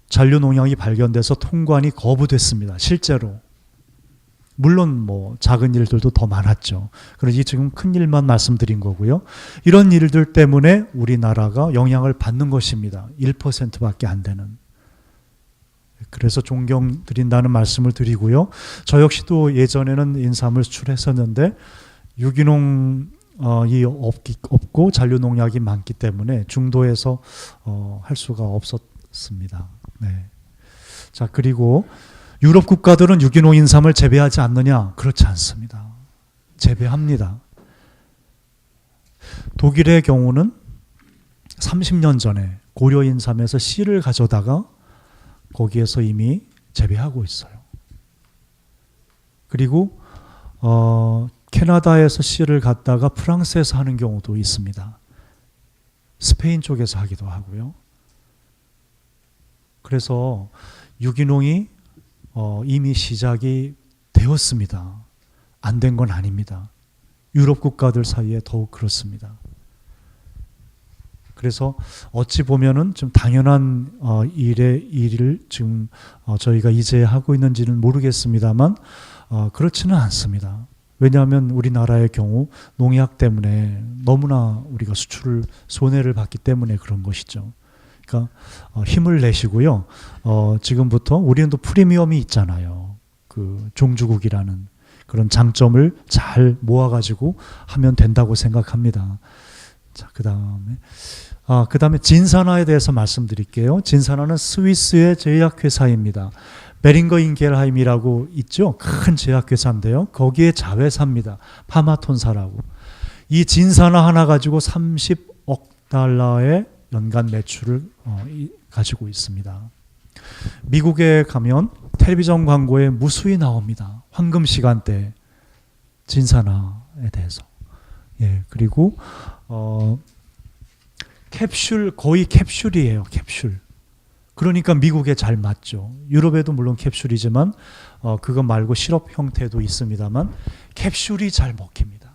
잔류 농약이 발견돼서 통관이 거부됐습니다. 실제로. 물론 작은 일들도 더 많았죠. 그러지 지금 큰 일만 말씀드린 거고요. 이런 일들 때문에 우리나라가 영향을 받는 것입니다. 1%밖에 안 되는. 그래서 존경드린다는 말씀을 드리고요. 저 역시도 예전에는 인삼을 수출했었는데 유기농이 없고 잔류 농약이 많기 때문에 중도에서 할 수가 없었습니다. 네. 자, 그리고 유럽 국가들은 유기농 인삼을 재배하지 않느냐? 그렇지 않습니다. 재배합니다. 독일의 경우는 30년 전에 고려 인삼에서 씨를 가져다가 거기에서 이미 재배하고 있어요. 그리고 캐나다에서 씨를 갖다가 프랑스에서 하는 경우도 있습니다. 스페인 쪽에서 하기도 하고요. 그래서 유기농이 이미 시작이 되었습니다. 안 된 건 아닙니다. 유럽 국가들 사이에 더욱 그렇습니다. 그래서 어찌 보면은 좀 당연한 일을 지금 저희가 이제 하고 있는지는 모르겠습니다만 그렇지는 않습니다. 왜냐하면 우리나라의 경우 농약 때문에 너무나 우리가 수출을 손해를 봤기 때문에 그런 것이죠. 그러니까 힘을 내시고요. 지금부터 우리는 또 프리미엄이 있잖아요. 종주국이라는 그런 장점을 잘 모아가지고 하면 된다고 생각합니다. 자, 그 다음에 진사나에 대해서 말씀드릴게요. 진사나는 스위스의 제약회사입니다. 베링거 인겔하임이라고 있죠. 큰 제약회사인데요. 거기에 자회사입니다. 파마톤사라고. 이 진사나 하나 가지고 30억 달러의 연간 매출을 가지고 있습니다. 미국에 가면 텔레비전 광고에 무수히 나옵니다. 황금 시간대 진사나에 대해서. 예, 그리고 캡슐, 거의 캡슐이에요. 캡슐. 그러니까 미국에 잘 맞죠. 유럽에도 물론 캡슐이지만 그거 말고 시럽 형태도 있습니다만 캡슐이 잘 먹힙니다.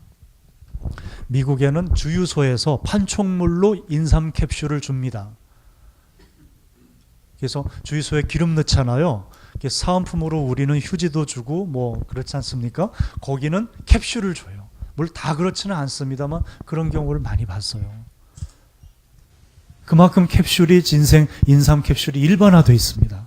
미국에는 주유소에서 판촉물로 인삼 캡슐을 줍니다. 그래서 주유소에 기름 넣잖아요. 사은품으로 우리는 휴지도 주고 그렇지 않습니까? 거기는 캡슐을 줘요. 물 다 그렇지는 않습니다만 그런 경우를 많이 봤어요. 그만큼 캡슐이 인삼 캡슐이 일반화되어 있습니다.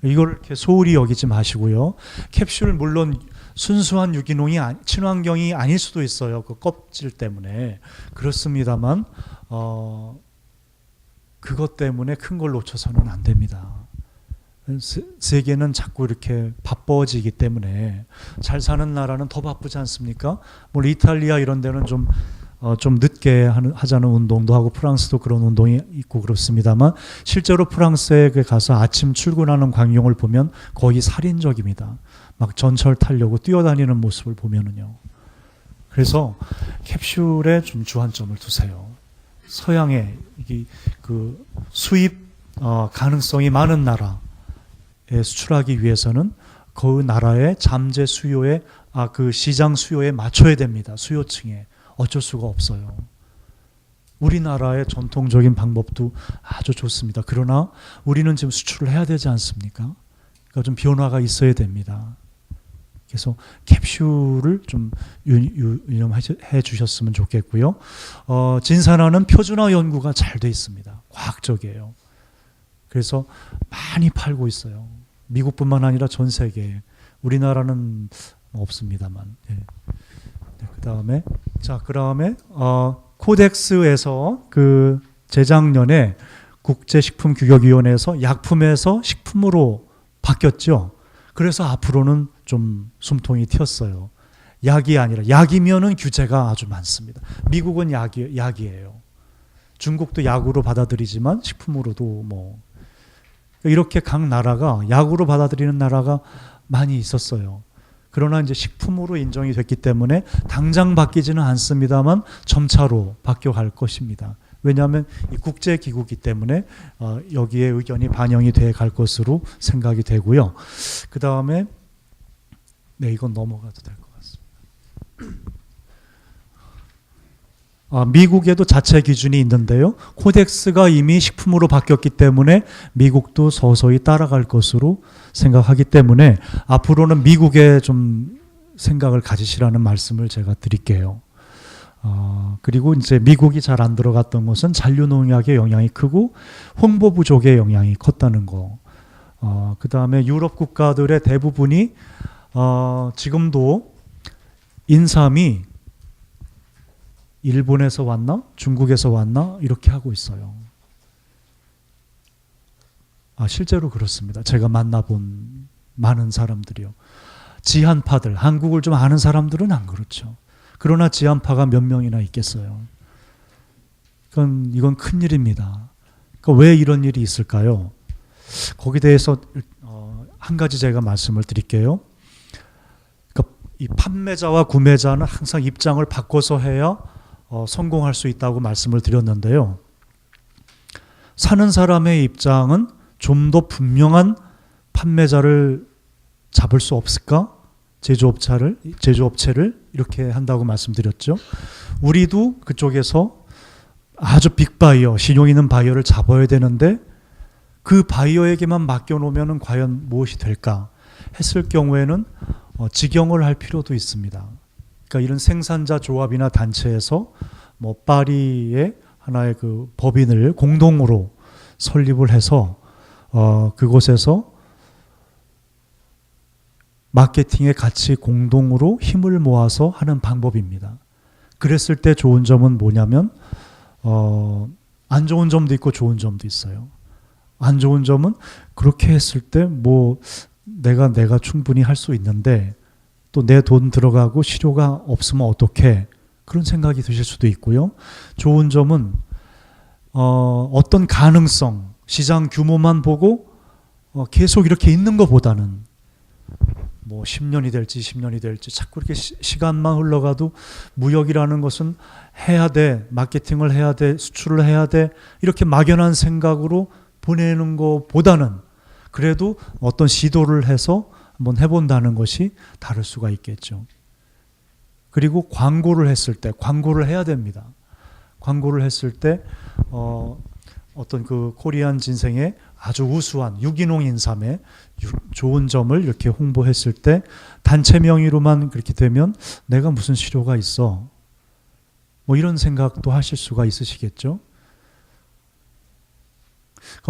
이걸 이렇게 소홀히 여기지 마시고요. 캡슐 물론 순수한 유기농이 친환경이 아닐 수도 있어요. 그 껍질 때문에. 그렇습니다만 그것 때문에 큰 걸 놓쳐서는 안 됩니다. 세계는 자꾸 이렇게 바빠지기 때문에 잘 사는 나라는 더 바쁘지 않습니까? 이탈리아 이런 데는 좀 좀 늦게 하자는 운동도 하고 프랑스도 그런 운동이 있고 그렇습니다만 실제로 프랑스에 가서 아침 출근하는 광경을 보면 거의 살인적입니다. 막 전철 타려고 뛰어다니는 모습을 보면은요. 그래서 캡슐에 좀 주안점을 두세요. 서양의 그 수입 가능성이 많은 나라에 수출하기 위해서는 그 나라의 잠재 수요에 그 시장 수요에 맞춰야 됩니다. 수요층에. 어쩔 수가 없어요. 우리나라의 전통적인 방법도 아주 좋습니다. 그러나 우리는 지금 수출을 해야 되지 않습니까? 그러니까 좀 변화가 있어야 됩니다. 그래서 캡슐을 좀 유념해 주셨으면 좋겠고요. 진산화는 표준화 연구가 잘 돼 있습니다. 과학적이에요. 그래서 많이 팔고 있어요. 미국뿐만 아니라 전 세계에. 우리나라는 없습니다만. 네. 그다음에 코덱스에서 그 재작년에 국제식품규격위원회에서 약품에서 식품으로 바뀌었죠. 그래서 앞으로는 좀 숨통이 튀었어요. 약이 아니라 약이면은 규제가 아주 많습니다. 미국은 약이에요. 중국도 약으로 받아들이지만 식품으로도 이렇게 각 나라가 약으로 받아들이는 나라가 많이 있었어요. 그러나 이제 식품으로 인정이 됐기 때문에 당장 바뀌지는 않습니다만 점차로 바뀌어갈 것입니다. 왜냐하면 이 국제기구이기 때문에 여기에 의견이 반영이 돼 갈 것으로 생각이 되고요. 그 다음에 이건 넘어가도 될 것 같습니다. 미국에도 자체 기준이 있는데요. 코덱스가 이미 식품으로 바뀌었기 때문에 미국도 서서히 따라갈 것으로 생각하기 때문에 앞으로는 미국에 좀 생각을 가지시라는 말씀을 제가 드릴게요. 그리고 이제 미국이 잘 안 들어갔던 것은 잔류농약의 영향이 크고 홍보 부족의 영향이 컸다는 거. 그 다음에 유럽 국가들의 대부분이 지금도 인삼이 일본에서 왔나? 중국에서 왔나? 이렇게 하고 있어요. 실제로 그렇습니다. 제가 만나본 많은 사람들이요. 지한파들, 한국을 좀 아는 사람들은 안 그렇죠. 그러나 지한파가 몇 명이나 있겠어요. 이건 큰일입니다. 그러니까 왜 이런 일이 있을까요? 거기에 대해서 한 가지 제가 말씀을 드릴게요. 그러니까 이 판매자와 구매자는 항상 입장을 바꿔서 해야 성공할 수 있다고 말씀을 드렸는데요. 사는 사람의 입장은 좀 더 분명한 판매자를 잡을 수 없을까? 제조업체를 이렇게 한다고 말씀드렸죠. 우리도 그쪽에서 아주 빅바이어, 신용 있는 바이어를 잡아야 되는데 그 바이어에게만 맡겨놓으면 과연 무엇이 될까 했을 경우에는 직영을 할 필요도 있습니다. 그러니까 이런 생산자 조합이나 단체에서 파리의 하나의 그 법인을 공동으로 설립을 해서 그곳에서 마케팅에 같이 공동으로 힘을 모아서 하는 방법입니다. 그랬을 때 좋은 점은 뭐냐면 안 좋은 점도 있고 좋은 점도 있어요. 안 좋은 점은 그렇게 했을 때 내가 충분히 할 수 있는데 또 내 돈 들어가고 실효가 없으면 어떡해? 그런 생각이 드실 수도 있고요. 좋은 점은 어떤 가능성, 시장 규모만 보고 계속 이렇게 있는 것보다는 10년이 될지 20년이 될지 자꾸 이렇게 시간만 흘러가도 무역이라는 것은 해야 돼, 마케팅을 해야 돼, 수출을 해야 돼 이렇게 막연한 생각으로 보내는 것보다는 그래도 어떤 시도를 해서 한번 해본다는 것이 다를 수가 있겠죠. 그리고 광고를 했을 때, 광고를 해야 됩니다. 광고를 했을 때 어떤 그 코리안 진생의 아주 우수한 유기농 인삼의 좋은 점을 이렇게 홍보했을 때 단체 명의로만 그렇게 되면 내가 무슨 실효가 있어? 이런 생각도 하실 수가 있으시겠죠.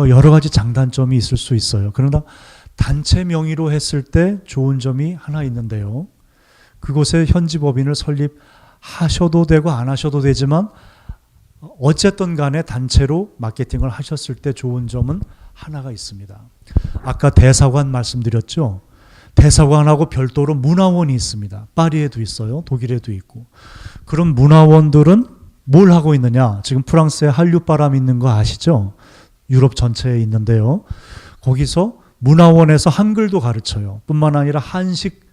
여러 가지 장단점이 있을 수 있어요. 그러나 단체 명의로 했을 때 좋은 점이 하나 있는데요. 그곳에 현지 법인을 설립하셔도 되고 안 하셔도 되지만 어쨌든 간에 단체로 마케팅을 하셨을 때 좋은 점은 하나가 있습니다. 아까 대사관 말씀드렸죠. 대사관하고 별도로 문화원이 있습니다. 파리에도 있어요. 독일에도 있고. 그런 문화원들은 뭘 하고 있느냐? 지금 프랑스에 한류바람 있는 거 아시죠? 유럽 전체에 있는데요. 거기서 문화원에서 한글도 가르쳐요. 뿐만 아니라 한식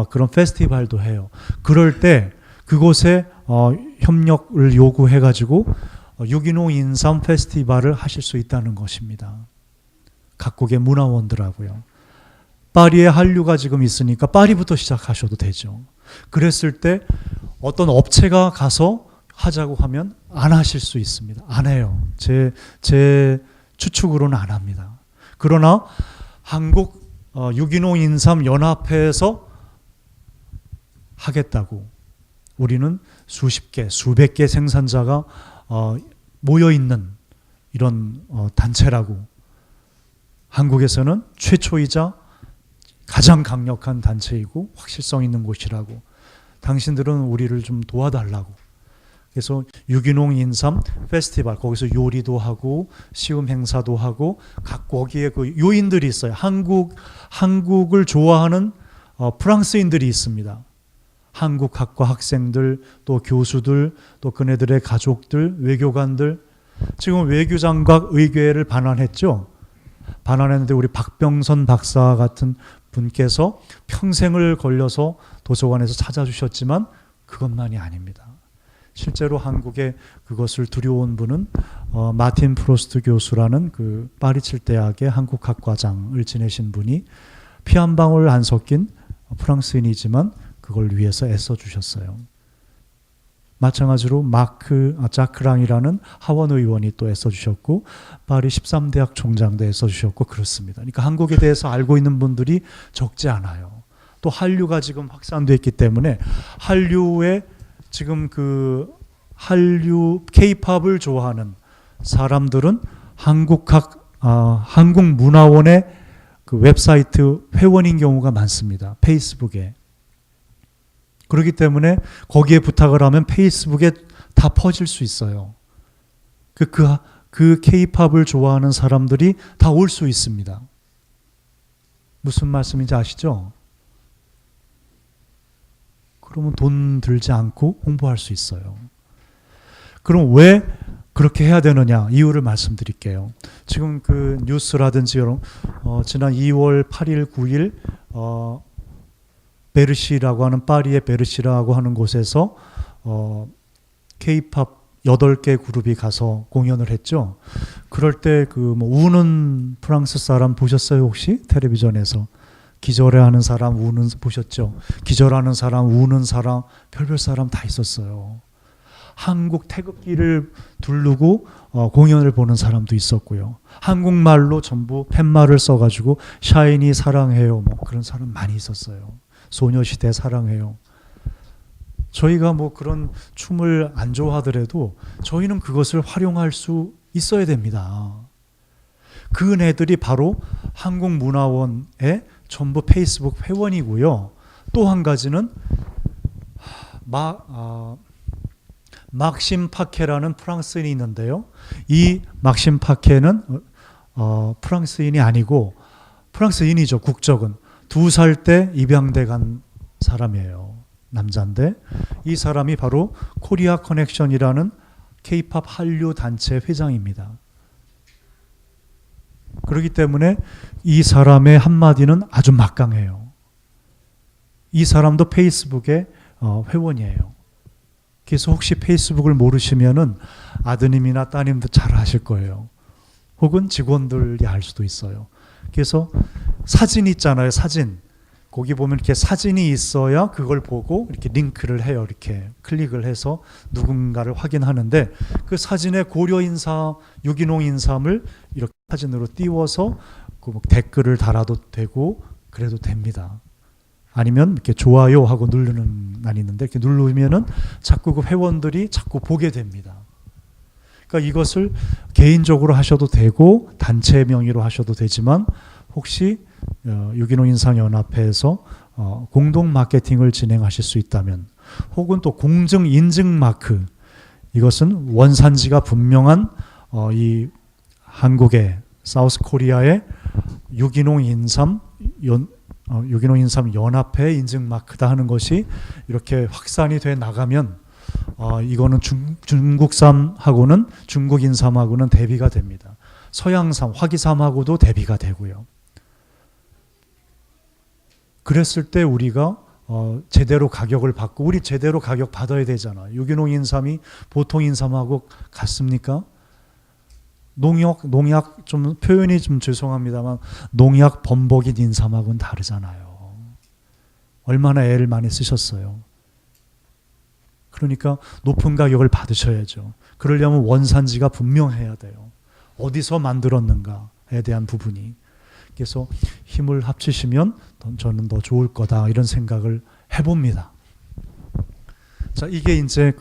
그런 페스티벌도 해요. 그럴 때 그곳에 협력을 요구해가지고 유기농 인삼 페스티벌을 하실 수 있다는 것입니다. 각국의 문화원들하고요. 파리에 한류가 지금 있으니까 파리부터 시작하셔도 되죠. 그랬을 때 어떤 업체가 가서 하자고 하면 안 하실 수 있습니다. 안 해요. 제 추측으로는 안 합니다. 그러나 한국 유기농 인삼 연합회에서 하겠다고 우리는 수십 개, 수백 개 생산자가 모여 있는 이런 단체라고 한국에서는 최초이자 가장 강력한 단체이고 확실성 있는 곳이라고 당신들은 우리를 좀 도와달라고 그래서 유기농 인삼 페스티벌 거기서 요리도 하고 시음 행사도 하고 각 거기에 그 요인들이 있어요. 한국을 좋아하는 프랑스인들이 있습니다. 한국 학과 학생들 또 교수들 또 그네들의 가족들 외교관들 지금 외교장관 의궤를 반환했죠. 반환했는데 우리 박병선 박사 같은 분께서 평생을 걸려서 도서관에서 찾아주셨지만 그것만이 아닙니다. 실제로 한국에 그것을 두려운 분은 마틴 프로스트 교수라는 그 파리칠 대학의 한국학과장을 지내신 분이 피 한 방울 안 섞인 프랑스인이지만 그걸 위해서 애써주셨어요. 마찬가지로 자크랑이라는 하원 의원이 또 애써주셨고 파리 13대학 총장도 애써주셨고 그렇습니다. 그러니까 한국에 대해서 알고 있는 분들이 적지 않아요. 또 한류가 지금 확산되어 있기 때문에 한류에 지금 그 한류 K-팝을 좋아하는 사람들은 한국문화원의 그 웹사이트 회원인 경우가 많습니다. 페이스북에. 그렇기 때문에 거기에 부탁을 하면 페이스북에 다 퍼질 수 있어요. 그 K-팝을 좋아하는 사람들이 다 올 수 있습니다. 무슨 말씀인지 아시죠? 그러면 돈 들지 않고 홍보할 수 있어요. 그럼 왜 그렇게 해야 되느냐 이유를 말씀드릴게요. 지금 그 뉴스라든지 지난 2월 8일 9일 베르시라고 하는 파리의 베르시라고 하는 곳에서 K-팝 8개 그룹이 가서 공연을 했죠. 그럴 때 그 뭐 우는 프랑스 사람 보셨어요 혹시? 텔레비전에서 기절해하는 사람 우는 보셨죠? 기절하는 사람 우는 사람 별별 사람 다 있었어요. 한국 태극기를 두르고 공연을 보는 사람도 있었고요. 한국말로 전부 팻말을 써가지고 샤이니 사랑해요 뭐 그런 사람 많이 있었어요. 소녀시대 사랑해요. 저희가 뭐 그런 춤을 안 좋아하더라도 저희는 그것을 활용할 수 있어야 됩니다. 그 애들이 바로 한국문화원의 전부 페이스북 회원이고요. 또 한 가지는 막심 파케라는 프랑스인이 있는데요. 이 막심 파케는 프랑스인이 아니고 프랑스인이죠. 국적은 2살 때 입양돼 간 사람이에요. 남자인데 이 사람이 바로 코리아 커넥션이라는 K-팝 한류 단체 회장입니다. 그렇기 때문에 이 사람의 한마디는 아주 막강해요. 이 사람도 페이스북의 회원이에요. 그래서 혹시 페이스북을 모르시면은 아드님이나 따님도 잘 아실 거예요. 혹은 직원들이 알 수도 있어요. 그래서 사진 있잖아요. 사진. 거기 보면 이렇게 사진이 있어야 그걸 보고 이렇게 링크를 해요. 이렇게 클릭을 해서 누군가를 확인하는데 그 사진에 고려 인삼, 유기농 인삼을 이렇게 사진으로 띄워서 그 댓글을 달아도 되고 그래도 됩니다. 아니면 이렇게 좋아요 하고 누르는 난 있는데 이렇게 누르면은 자꾸 그 회원들이 자꾸 보게 됩니다. 그러니까 이것을 개인적으로 하셔도 되고 단체 명의로 하셔도 되지만 혹시 유기농 인삼연합회에서 공동 마케팅을 진행하실 수 있다면 혹은 또 공증 인증 마크 이것은 원산지가 분명한 이 한국의 사우스 코리아의 유기농 인삼 연합회 인증 마크다 하는 것이 이렇게 확산이 돼 나가면 이거는 중국삼하고는 중국인삼하고는 대비가 됩니다. 서양삼, 화기삼하고도 대비가 되고요. 그랬을 때 우리가 제대로 가격을 받고, 우리 제대로 가격 받아야 되잖아. 유기농 인삼이 보통 인삼하고 같습니까? 농약 좀 표현이 좀 죄송합니다만 농약 범벅인 인삼하고는 다르잖아요. 얼마나 애를 많이 쓰셨어요. 그러니까 높은 가격을 받으셔야죠. 그러려면 원산지가 분명해야 돼요. 어디서 만들었는가에 대한 부분이. 그래서 힘을 합치시면 저는 더 좋을 거다 이런 생각을 해봅니다. 자, 이게 이제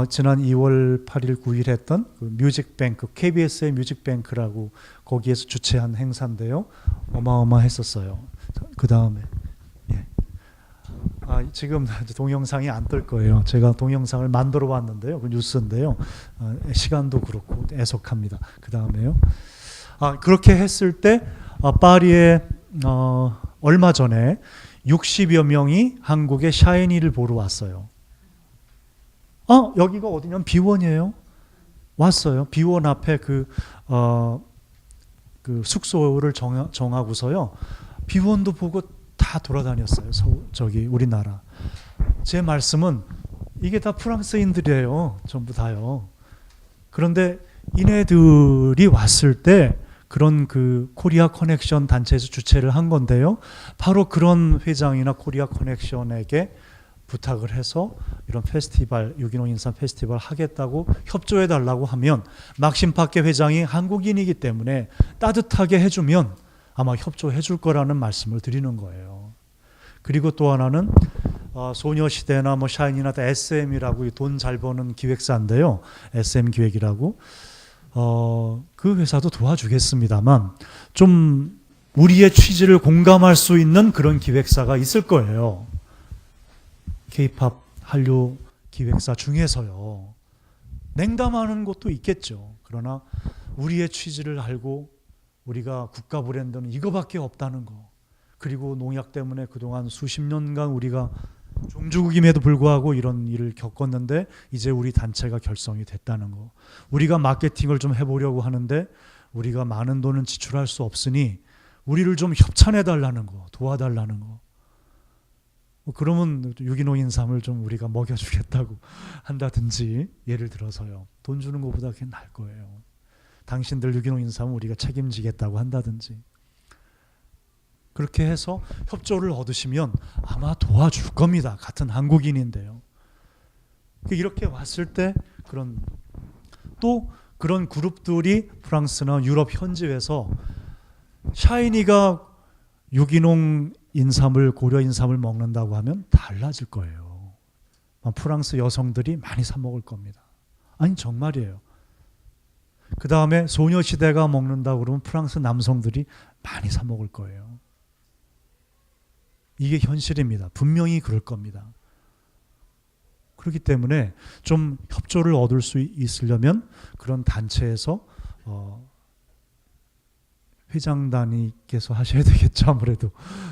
지난 2월 8일 9일 했던 뮤직뱅크, KBS의 뮤직뱅크라고 거기에서 주최한 행사인데요. 어마어마했었어요. 그 다음에 지금 동영상이 안 뜰 거예요. 제가 동영상을 만들어 왔는데요. 그 뉴스인데요. 시간도 그렇고 애석합니다. 그 다음에요. 그렇게 했을 때 파리에 얼마 전에 60여 명이 한국의 샤이니를 보러 왔어요. 여기가 어디냐면 비원이에요. 왔어요. 비원 앞에 그 숙소를 정하고서요. 비원도 보고 다 돌아다녔어요. 우리나라. 제 말씀은 이게 다 프랑스인들이에요. 전부 다요. 그런데 이네들이 왔을 때 그런 코리아 커넥션 단체에서 주최를 한 건데요. 바로 그런 회장이나 코리아 커넥션에게 부탁을 해서 이런 페스티벌, 유기농 인삼 페스티벌 하겠다고 협조해 달라고 하면 막심파케 회장이 한국인이기 때문에 따뜻하게 해주면 아마 협조해 줄 거라는 말씀을 드리는 거예요. 그리고 또 하나는 소녀시대나 샤이니나 SM이라고 돈 잘 버는 기획사인데요. SM 기획이라고. 그 회사도 도와주겠습니다만 좀 우리의 취지를 공감할 수 있는 그런 기획사가 있을 거예요. K-팝 한류 기획사 중에서요. 냉담하는 것도 있겠죠. 그러나 우리의 취지를 알고 우리가 국가 브랜드는 이거밖에 없다는 거. 그리고 농약 때문에 그동안 수십 년간 우리가 종주국임에도 불구하고 이런 일을 겪었는데 이제 우리 단체가 결성이 됐다는 거. 우리가 마케팅을 좀 해보려고 하는데 우리가 많은 돈은 지출할 수 없으니 우리를 좀 협찬해달라는 거, 도와달라는 거. 그러면 유기농 인삼을 좀 우리가 먹여주겠다고 한다든지, 예를 들어서요. 돈 주는 것보다 그게 나을 거예요. 당신들 유기농 인삼은 우리가 책임지겠다고 한다든지. 그렇게 해서 협조를 얻으시면 아마 도와줄 겁니다. 같은 한국인인데요. 이렇게 왔을 때 또 그런 그룹들이 프랑스나 유럽 현지에서 샤이니가 유기농 인삼을, 고려 인삼을 먹는다고 하면 달라질 거예요. 프랑스 여성들이 많이 사 먹을 겁니다. 아니 정말이에요. 그 다음에 소녀시대가 먹는다고 그러면 프랑스 남성들이 많이 사 먹을 거예요. 이게 현실입니다. 분명히 그럴 겁니다. 그렇기 때문에 좀 협조를 얻을 수 있으려면 그런 단체에서 회장단위께서 하셔야 되겠죠. 아무래도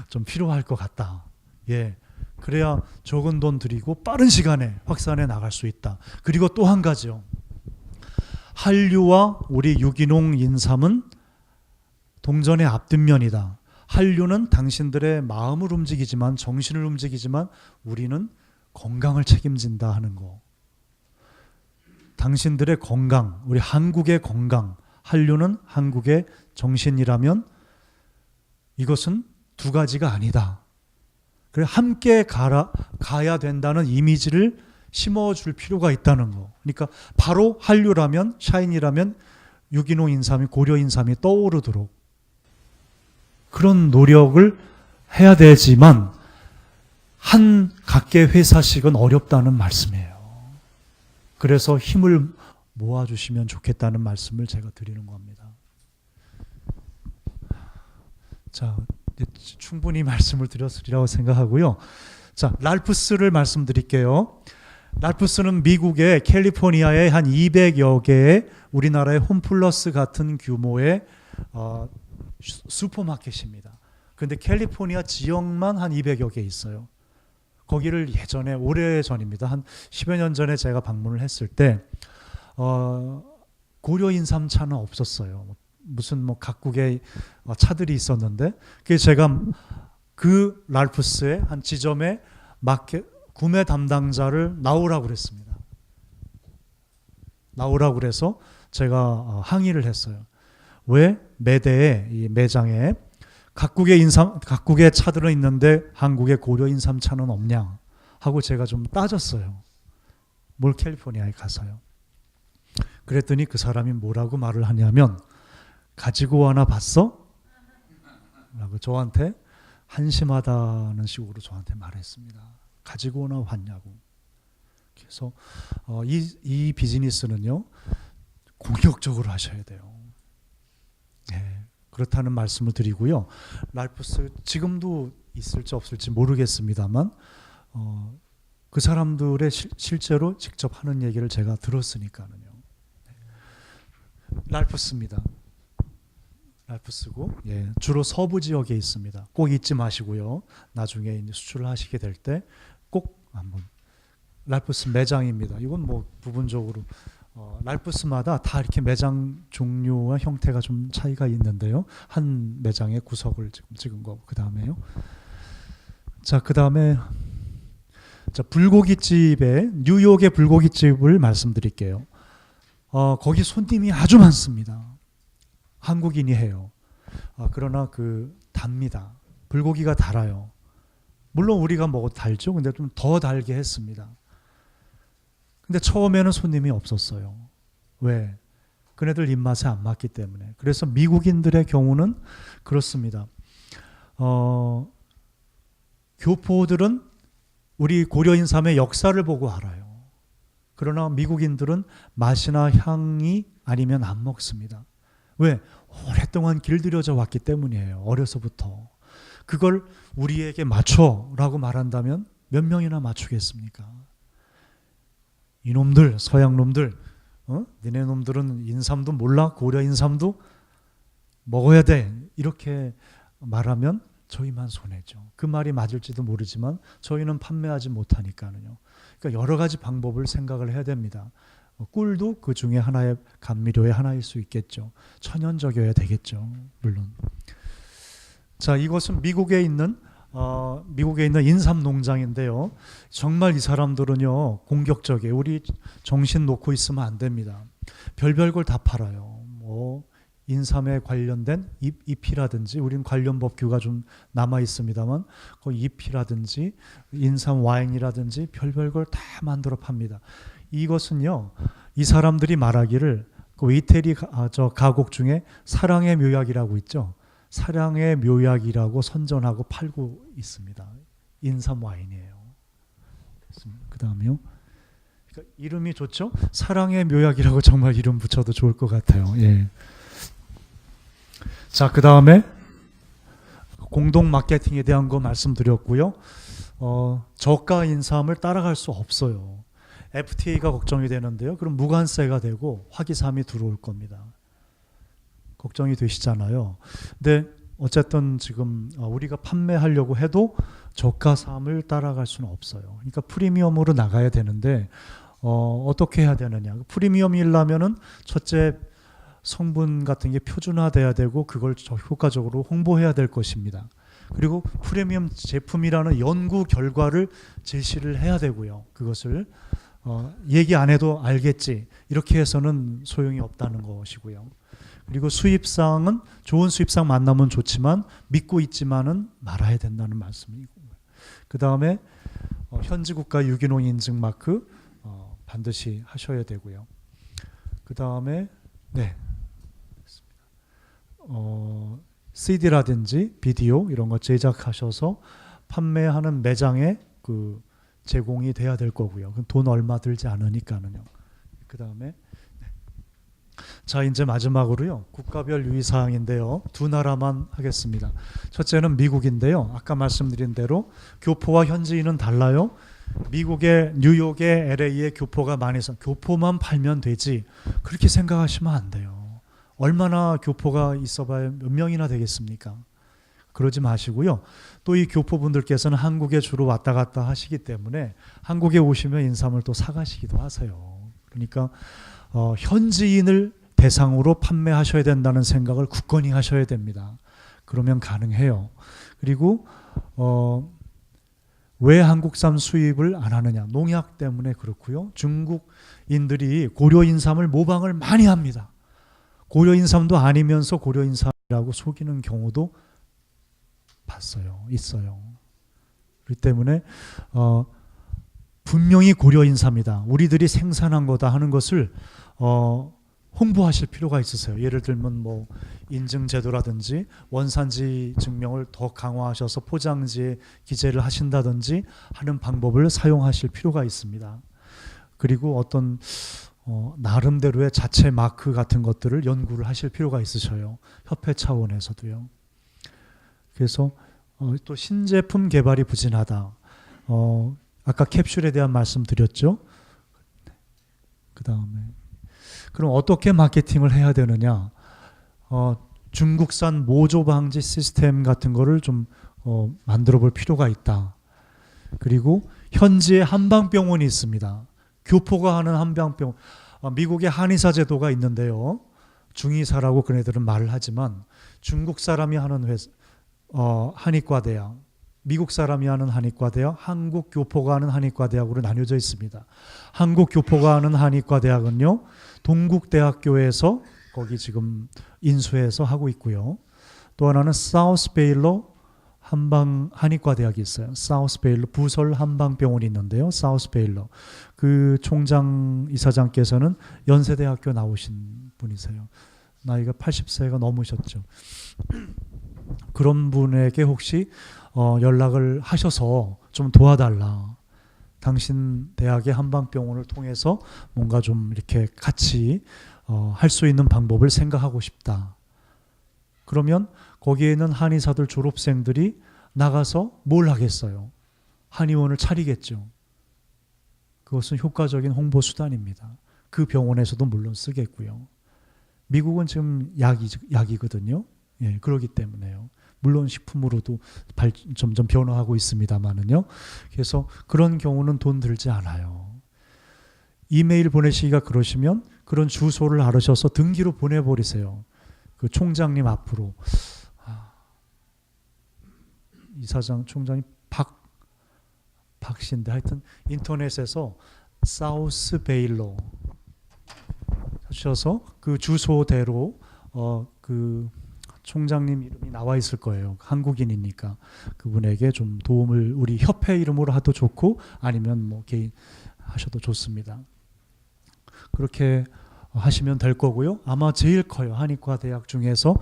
좀 필요할 것 같다. 예, 그래야 적은 돈 들이고 빠른 시간에 확산해 나갈 수 있다. 그리고 또 한 가지요. 한류와 우리 유기농 인삼은 동전의 앞뒷면이다. 한류는 당신들의 마음을 움직이지만, 정신을 움직이지만 우리는 건강을 책임진다 하는 거. 당신들의 건강, 우리 한국의 건강, 한류는 한국의 정신이라면 이것은 두 가지가 아니다. 그래 함께 가야 된다는 이미지를 심어줄 필요가 있다는 거. 그러니까 바로 한류라면, 샤인이라면 유기농 인삼이, 고려 인삼이 떠오르도록 그런 노력을 해야 되지만 한 각계 회사씩은 어렵다는 말씀이에요. 그래서 힘을 모아주시면 좋겠다는 말씀을 제가 드리는 겁니다. 자, 충분히 말씀을 드렸으리라고 생각하고요. 자, 랄프스를 말씀드릴게요. 랄프스는 미국의 캘리포니아의 한 200여 개의 우리나라의 홈플러스 같은 규모의 슈퍼마켓입니다. 그런데 캘리포니아 지역만 한 200여 개 있어요. 거기를 예전에 오래전입니다. 한 10여 년 전에 제가 방문을 했을 때 고려 인삼차는 없었어요. 무슨 뭐 각국의 차들이 있었는데 그래서 제가 그 랄프스의 한 지점에 마켓 구매 담당자를 나오라고 그랬습니다. 나오라고 그래서 제가 항의를 했어요. 왜 매대에 이 매장에 각국의 차들은 있는데 한국의 고려 인삼차는 없냐 하고 제가 좀 따졌어요. 몰 캘리포니아에 가서요. 그랬더니 그 사람이 뭐라고 말을 하냐면 가지고 와나 봤어? 라고 저한테 한심하다는 식으로 저한테 말했습니다. 가지고 오나 봤냐고. 그래서 이 비즈니스는요 공격적으로 하셔야 돼요. 네, 그렇다는 말씀을 드리고요. 랄프스 지금도 있을지 없을지 모르겠습니다만 그 사람들의 실제로 직접 하는 얘기를 제가 들었으니까는요. 랄프스입니다. 랄프스고 주로 서부 지역에 있습니다. 꼭 잊지 마시고요. 나중에 이제 수출을 하시게 될 때 꼭 한번 랄프스 매장입니다. 이건 뭐 부분적으로 랄프스마다 다 이렇게 매장 종류와 형태가 좀 차이가 있는데요. 한 매장의 구석을 지금 찍은 거. 그 다음에요. 자, 그 다음에 불고기집에 뉴욕의 불고기집을 말씀드릴게요. 거기 손님이 아주 많습니다. 한국인이 해요. 그러나 답니다. 불고기가 달아요. 물론 우리가 먹어도 달죠. 근데 좀 더 달게 했습니다. 근데 처음에는 손님이 없었어요. 왜? 그네들 입맛에 안 맞기 때문에. 그래서 미국인들의 경우는 그렇습니다. 교포들은 우리 고려 인삼의 역사를 보고 알아요. 그러나 미국인들은 맛이나 향이 아니면 안 먹습니다. 왜? 오랫동안 길들여져 왔기 때문이에요. 어려서부터. 그걸 우리에게 맞춰라고 말한다면 몇 명이나 맞추겠습니까? 이놈들, 서양놈들, 니네 놈들은 인삼도 몰라? 고려 인삼도 먹어야 돼. 이렇게 말하면 저희만 손해죠. 그 말이 맞을지도 모르지만 저희는 판매하지 못하니까요. 그러니까 여러 가지 방법을 생각을 해야 됩니다. 꿀도 그 중에 하나의 감미료의 하나일 수 있겠죠. 천연적이어야 되겠죠. 물론. 자, 이것은 미국에 있는 인삼 농장인데요. 정말 이 사람들은요 공격적이에요. 우리 정신 놓고 있으면 안 됩니다. 별별 걸 다 팔아요. 뭐 인삼에 관련된 잎이라든지 우리는 관련 법규가 좀 남아 있습니다만 그 잎이라든지 인삼 와인이라든지 별별 걸 다 만들어 팝니다. 이것은요 이 사람들이 말하기를 그 이태리 가곡 중에 사랑의 묘약이라고 있죠. 사랑의 묘약이라고 선전하고 팔고 있습니다. 인삼 와인이에요. 그 다음에요. 그러니까 이름이 좋죠? 사랑의 묘약이라고 정말 이름 붙여도 좋을 것 같아요. 예. 자, 그 다음에 공동 마케팅에 대한 거 말씀드렸고요. 저가 인삼을 따라갈 수 없어요. FTA가 걱정이 되는데요. 그럼 무관세가 되고 화기사항이 들어올 겁니다. 걱정이 되시잖아요. 근데 어쨌든 지금 우리가 판매하려고 해도 저가삼을 따라갈 수는 없어요. 그러니까 프리미엄으로 나가야 되는데 어떻게 해야 되느냐. 프리미엄이려면은 첫째 성분 같은 게 표준화돼야 되고 그걸 효과적으로 홍보해야 될 것입니다. 그리고 프리미엄 제품이라는 연구 결과를 제시를 해야 되고요. 그것을 얘기 안 해도 알겠지. 이렇게 해서는 소용이 없다는 것이고요. 그리고 수입상은 좋은 수입상 만나면 좋지만 믿고 있지만은 말아야 된다는 말씀이고. 그 다음에 현지 국가 유기농 인증 마크 반드시 하셔야 되고요. 그 다음에 CD라든지 비디오 이런 거 제작하셔서 판매하는 매장에 제공이 돼야 될 거고요. 돈 얼마 들지 않으니까는요. 그 다음에 자, 이제 마지막으로요. 국가별 유의사항인데요. 두 나라만 하겠습니다. 첫째는 미국인데요. 아까 말씀드린 대로 교포와 현지인은 달라요. 미국의 뉴욕의 LA에 교포가 많이 있어. 교포만 팔면 되지. 그렇게 생각하시면 안 돼요. 얼마나 교포가 있어봐야 몇 명이나 되겠습니까? 그러지 마시고요. 또 이 교포분들께서는 한국에 주로 왔다 갔다 하시기 때문에 한국에 오시면 인삼을 또 사가시기도 하세요. 그러니까 현지인을 대상으로 판매하셔야 된다는 생각을 굳건히 하셔야 됩니다. 그러면 가능해요. 그리고 왜 한국산 수입을 안 하느냐? 농약 때문에 그렇고요. 중국인들이 고려인삼을 모방을 많이 합니다. 고려인삼도 아니면서 고려인삼이라고 속이는 경우도 봤어요. 있어요. 그렇기 때문에 분명히 고려인삼이다. 우리들이 생산한 거다 하는 것을 홍보하실 필요가 있으세요. 예를 들면 뭐 인증제도라든지 원산지 증명을 더 강화하셔서 포장지에 기재를 하신다든지 하는 방법을 사용하실 필요가 있습니다. 그리고 어떤 나름대로의 자체 마크 같은 것들을 연구를 하실 필요가 있으셔요. 협회 차원에서도요. 그래서 또 신제품 개발이 부진하다. 아까 캡슐에 대한 말씀 드렸죠. 그 다음에 그럼 어떻게 마케팅을 해야 되느냐? 중국산 모조 방지 시스템 같은 거를 좀 만들어 볼 필요가 있다. 그리고 현지에 한방병원이 있습니다. 교포가 하는 한방병원. 미국의 한의사 제도가 있는데요. 중의사라고 그네들은 말을 하지만 중국 사람이 하는 한의과대학, 미국 사람이 하는 한의과대학, 한국 교포가 하는 한의과대학으로 나뉘어져 있습니다. 한국 교포가 하는 한의과대학은요, 동국대학교에서 거기 지금 인수해서 하고 있고요. 또 하나는 사우스베일러 한의과대학이 있어요. 사우스베일러 부설 한방병원이 있는데요. 사우스베일러 그 총장 이사장께서는 연세대학교 나오신 분이세요. 나이가 80세가 넘으셨죠. 그런 분에게 혹시 연락을 하셔서 좀 도와달라. 당신 대학의 한방병원을 통해서 뭔가 좀 이렇게 같이 할 수 있는 방법을 생각하고 싶다. 그러면 거기에 있는 한의사들 졸업생들이 나가서 뭘 하겠어요? 한의원을 차리겠죠. 그것은 효과적인 홍보 수단입니다. 그 병원에서도 물론 쓰겠고요. 미국은 지금 약이거든요. 예, 그렇기 때문에요. 물론 식품으로도 점점 변화하고 있습니다만은요. 그래서 그런 경우는 돈 들지 않아요. 이메일 보내시기가 그러시면 그런 주소를 알으셔서 등기로 보내버리세요. 그 총장님 앞으로. 이사장 총장이 박씨인데 하여튼 인터넷에서 사우스베일러 하셔서 그 주소대로 그 총장님 이름이 나와 있을 거예요. 한국인이니까 그분에게 좀 도움을 우리 협회 이름으로 하도 좋고 아니면 뭐 개인 하셔도 좋습니다. 그렇게 하시면 될 거고요. 아마 제일 커요. 한의과 대학 중에서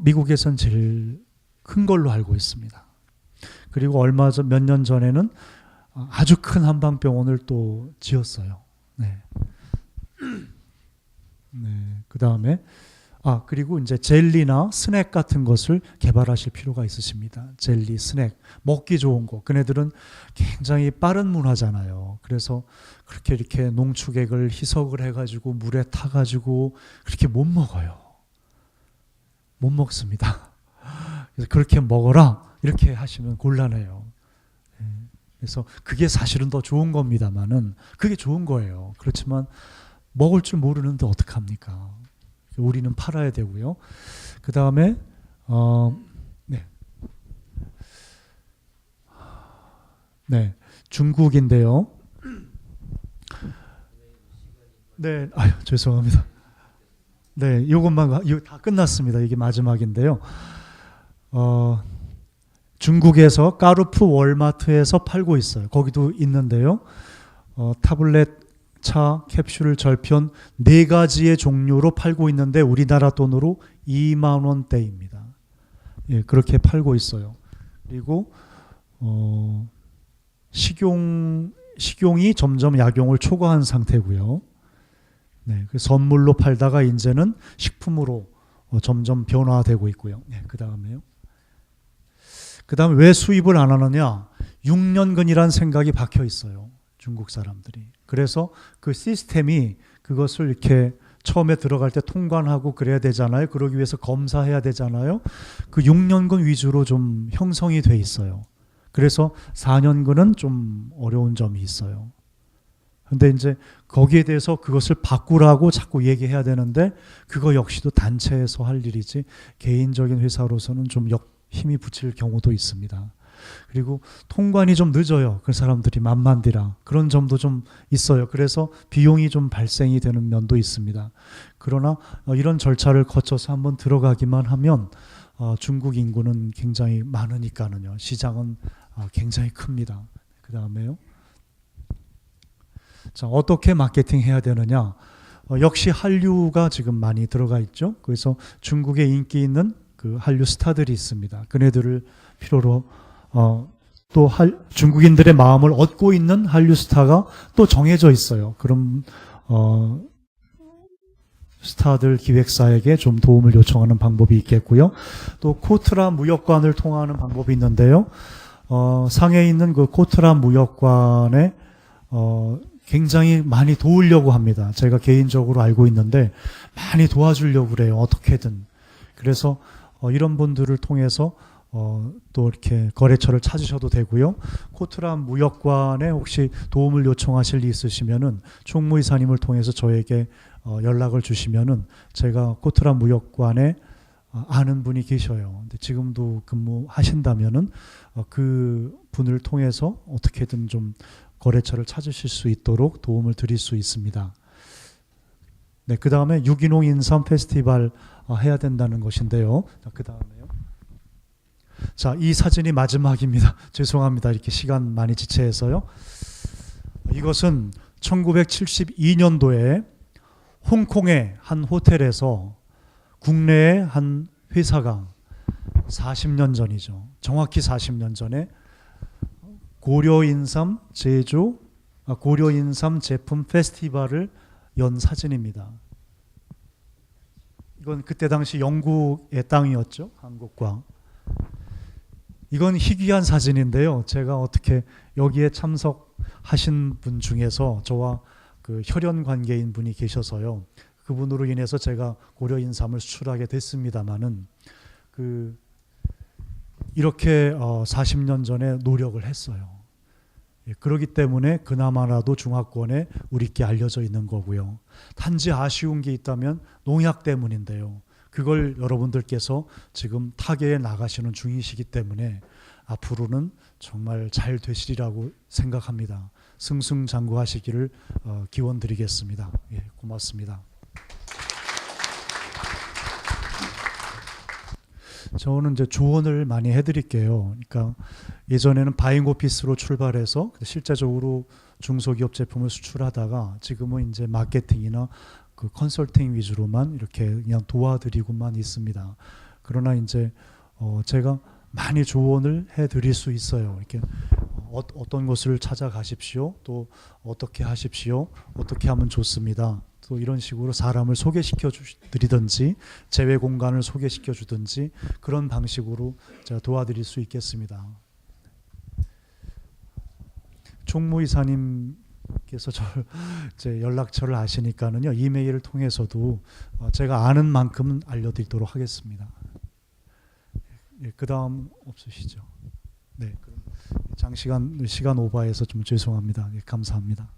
미국에선 제일 큰 걸로 알고 있습니다. 그리고 몇 년 전에는 아주 큰 한방병원을 또 지었어요. 네. 네. 그 다음에 그리고 이제 젤리나 스낵 같은 것을 개발하실 필요가 있으십니다. 젤리, 스낵, 먹기 좋은 거. 그네들은 굉장히 빠른 문화잖아요. 그래서 그렇게 이렇게 농축액을 희석을 해가지고 물에 타가지고 그렇게 못 먹어요. 못 먹습니다. 그래서 그렇게 먹어라 이렇게 하시면 곤란해요. 그래서 그게 사실은 더 좋은 겁니다만은 그게 좋은 거예요. 그렇지만 먹을 줄 모르는데 어떡합니까? 우리는 팔아야 되고요. 그 다음에 네, 중국인데요. 네, 죄송합니다. 네, 이거 다 끝났습니다. 이게 마지막인데요. 중국에서 까르푸 월마트에서 팔고 있어요. 거기도 있는데요. 타블렛 차, 캡슐, 절편 4가지의 종류로 팔고 있는데 우리나라 돈으로 2만 원대입니다. 예, 그렇게 팔고 있어요. 그리고 식용이 점점 약용을 초과한 상태고요. 네, 그 선물로 팔다가 이제는 식품으로 점점 변화되고 있고요. 네, 그 다음에 왜 수입을 안 하느냐? 6년근이라는 생각이 박혀 있어요. 중국 사람들이. 그래서 그 시스템이 그것을 이렇게 처음에 들어갈 때 통관하고 그래야 되잖아요. 그러기 위해서 검사해야 되잖아요. 그 6년근 위주로 좀 형성이 돼 있어요. 그래서 4년근은 좀 어려운 점이 있어요. 근데 이제 거기에 대해서 그것을 바꾸라고 자꾸 얘기해야 되는데 그거 역시도 단체에서 할 일이지 개인적인 회사로서는 좀 힘이 붙일 경우도 있습니다. 그리고 통관이 좀 늦어요. 그 사람들이 만만디라. 그런 점도 좀 있어요. 그래서 비용이 좀 발생이 되는 면도 있습니다. 그러나 이런 절차를 거쳐서 한번 들어가기만 하면 중국 인구는 굉장히 많으니까는요. 시장은 굉장히 큽니다. 그 다음에요. 자, 어떻게 마케팅 해야 되느냐? 역시 한류가 지금 많이 들어가 있죠. 그래서 중국에 인기 있는 그 한류 스타들이 있습니다. 그네들을 필요로 또 중국인들의 마음을 얻고 있는 한류 스타가 또 정해져 있어요. 그럼 스타들 기획사에게 좀 도움을 요청하는 방법이 있겠고요. 또 코트라 무역관을 통하는 방법이 있는데요. 상해에 있는 그 코트라 무역관에 굉장히 많이 도우려고 합니다. 제가 개인적으로 알고 있는데 많이 도와주려고 그래요. 어떻게든. 그래서 이런 분들을 통해서 또 이렇게 거래처를 찾으셔도 되고요. 코트람 무역관에 혹시 도움을 요청하실 일 있으시면은 총무이사님을 통해서 저에게 연락을 주시면은 제가 코트람 무역관에 아는 분이 계셔요. 근데 지금도 근무하신다면은 그 분을 통해서 어떻게든 좀 거래처를 찾으실 수 있도록 도움을 드릴 수 있습니다. 네, 그 다음에 유기농 인삼 페스티벌 해야 된다는 것인데요. 그 다음에요. 자, 이 사진이 마지막입니다. 죄송합니다. 이렇게 시간 많이 지체해서요. 이것은 1972년도에 홍콩의 한 호텔에서 국내의 한 회사가 40년 전이죠. 정확히 40년 전에 고려인삼 고려인삼 제품 페스티벌을 연 사진입니다. 이건 그때 당시 영국의 땅이었죠. 한국과. 이건 희귀한 사진인데요. 제가 어떻게 여기에 참석하신 분 중에서 저와 그 혈연 관계인 분이 계셔서요. 그분으로 인해서 제가 고려인삼을 수출하게 됐습니다마는 이렇게 40년 전에 노력을 했어요. 그렇기 때문에 그나마라도 중화권에 우리께 알려져 있는 거고요. 단지 아쉬운 게 있다면 농약 때문인데요. 그걸 여러분들께서 지금 타계에 나가시는 중이시기 때문에 앞으로는 정말 잘 되시리라고 생각합니다. 승승장구하시기를 기원드리겠습니다. 예, 고맙습니다. 저는 이제 조언을 많이 해드릴게요. 그러니까 예전에는 바잉 오피스로 출발해서 실제적으로 중소기업 제품을 수출하다가 지금은 이제 마케팅이나 그 컨설팅 위주로만 이렇게 그냥 도와드리고만 있습니다. 그러나 이제 제가 많이 조언을 해드릴 수 있어요. 이렇게 어떤 곳을 찾아가십시오. 또 어떻게 하십시오. 어떻게 하면 좋습니다. 또 이런 식으로 사람을 소개시켜 드리든지 재외 공간을 소개시켜 주든지 그런 방식으로 제가 도와드릴 수 있겠습니다. 총무이사님께서 제 연락처를 아시니까는요. 이메일을 통해서도 제가 아는 만큼 알려드리도록 하겠습니다. 예, 그 다음 없으시죠? 네, 그럼 시간 오버해서 좀 죄송합니다. 예, 감사합니다.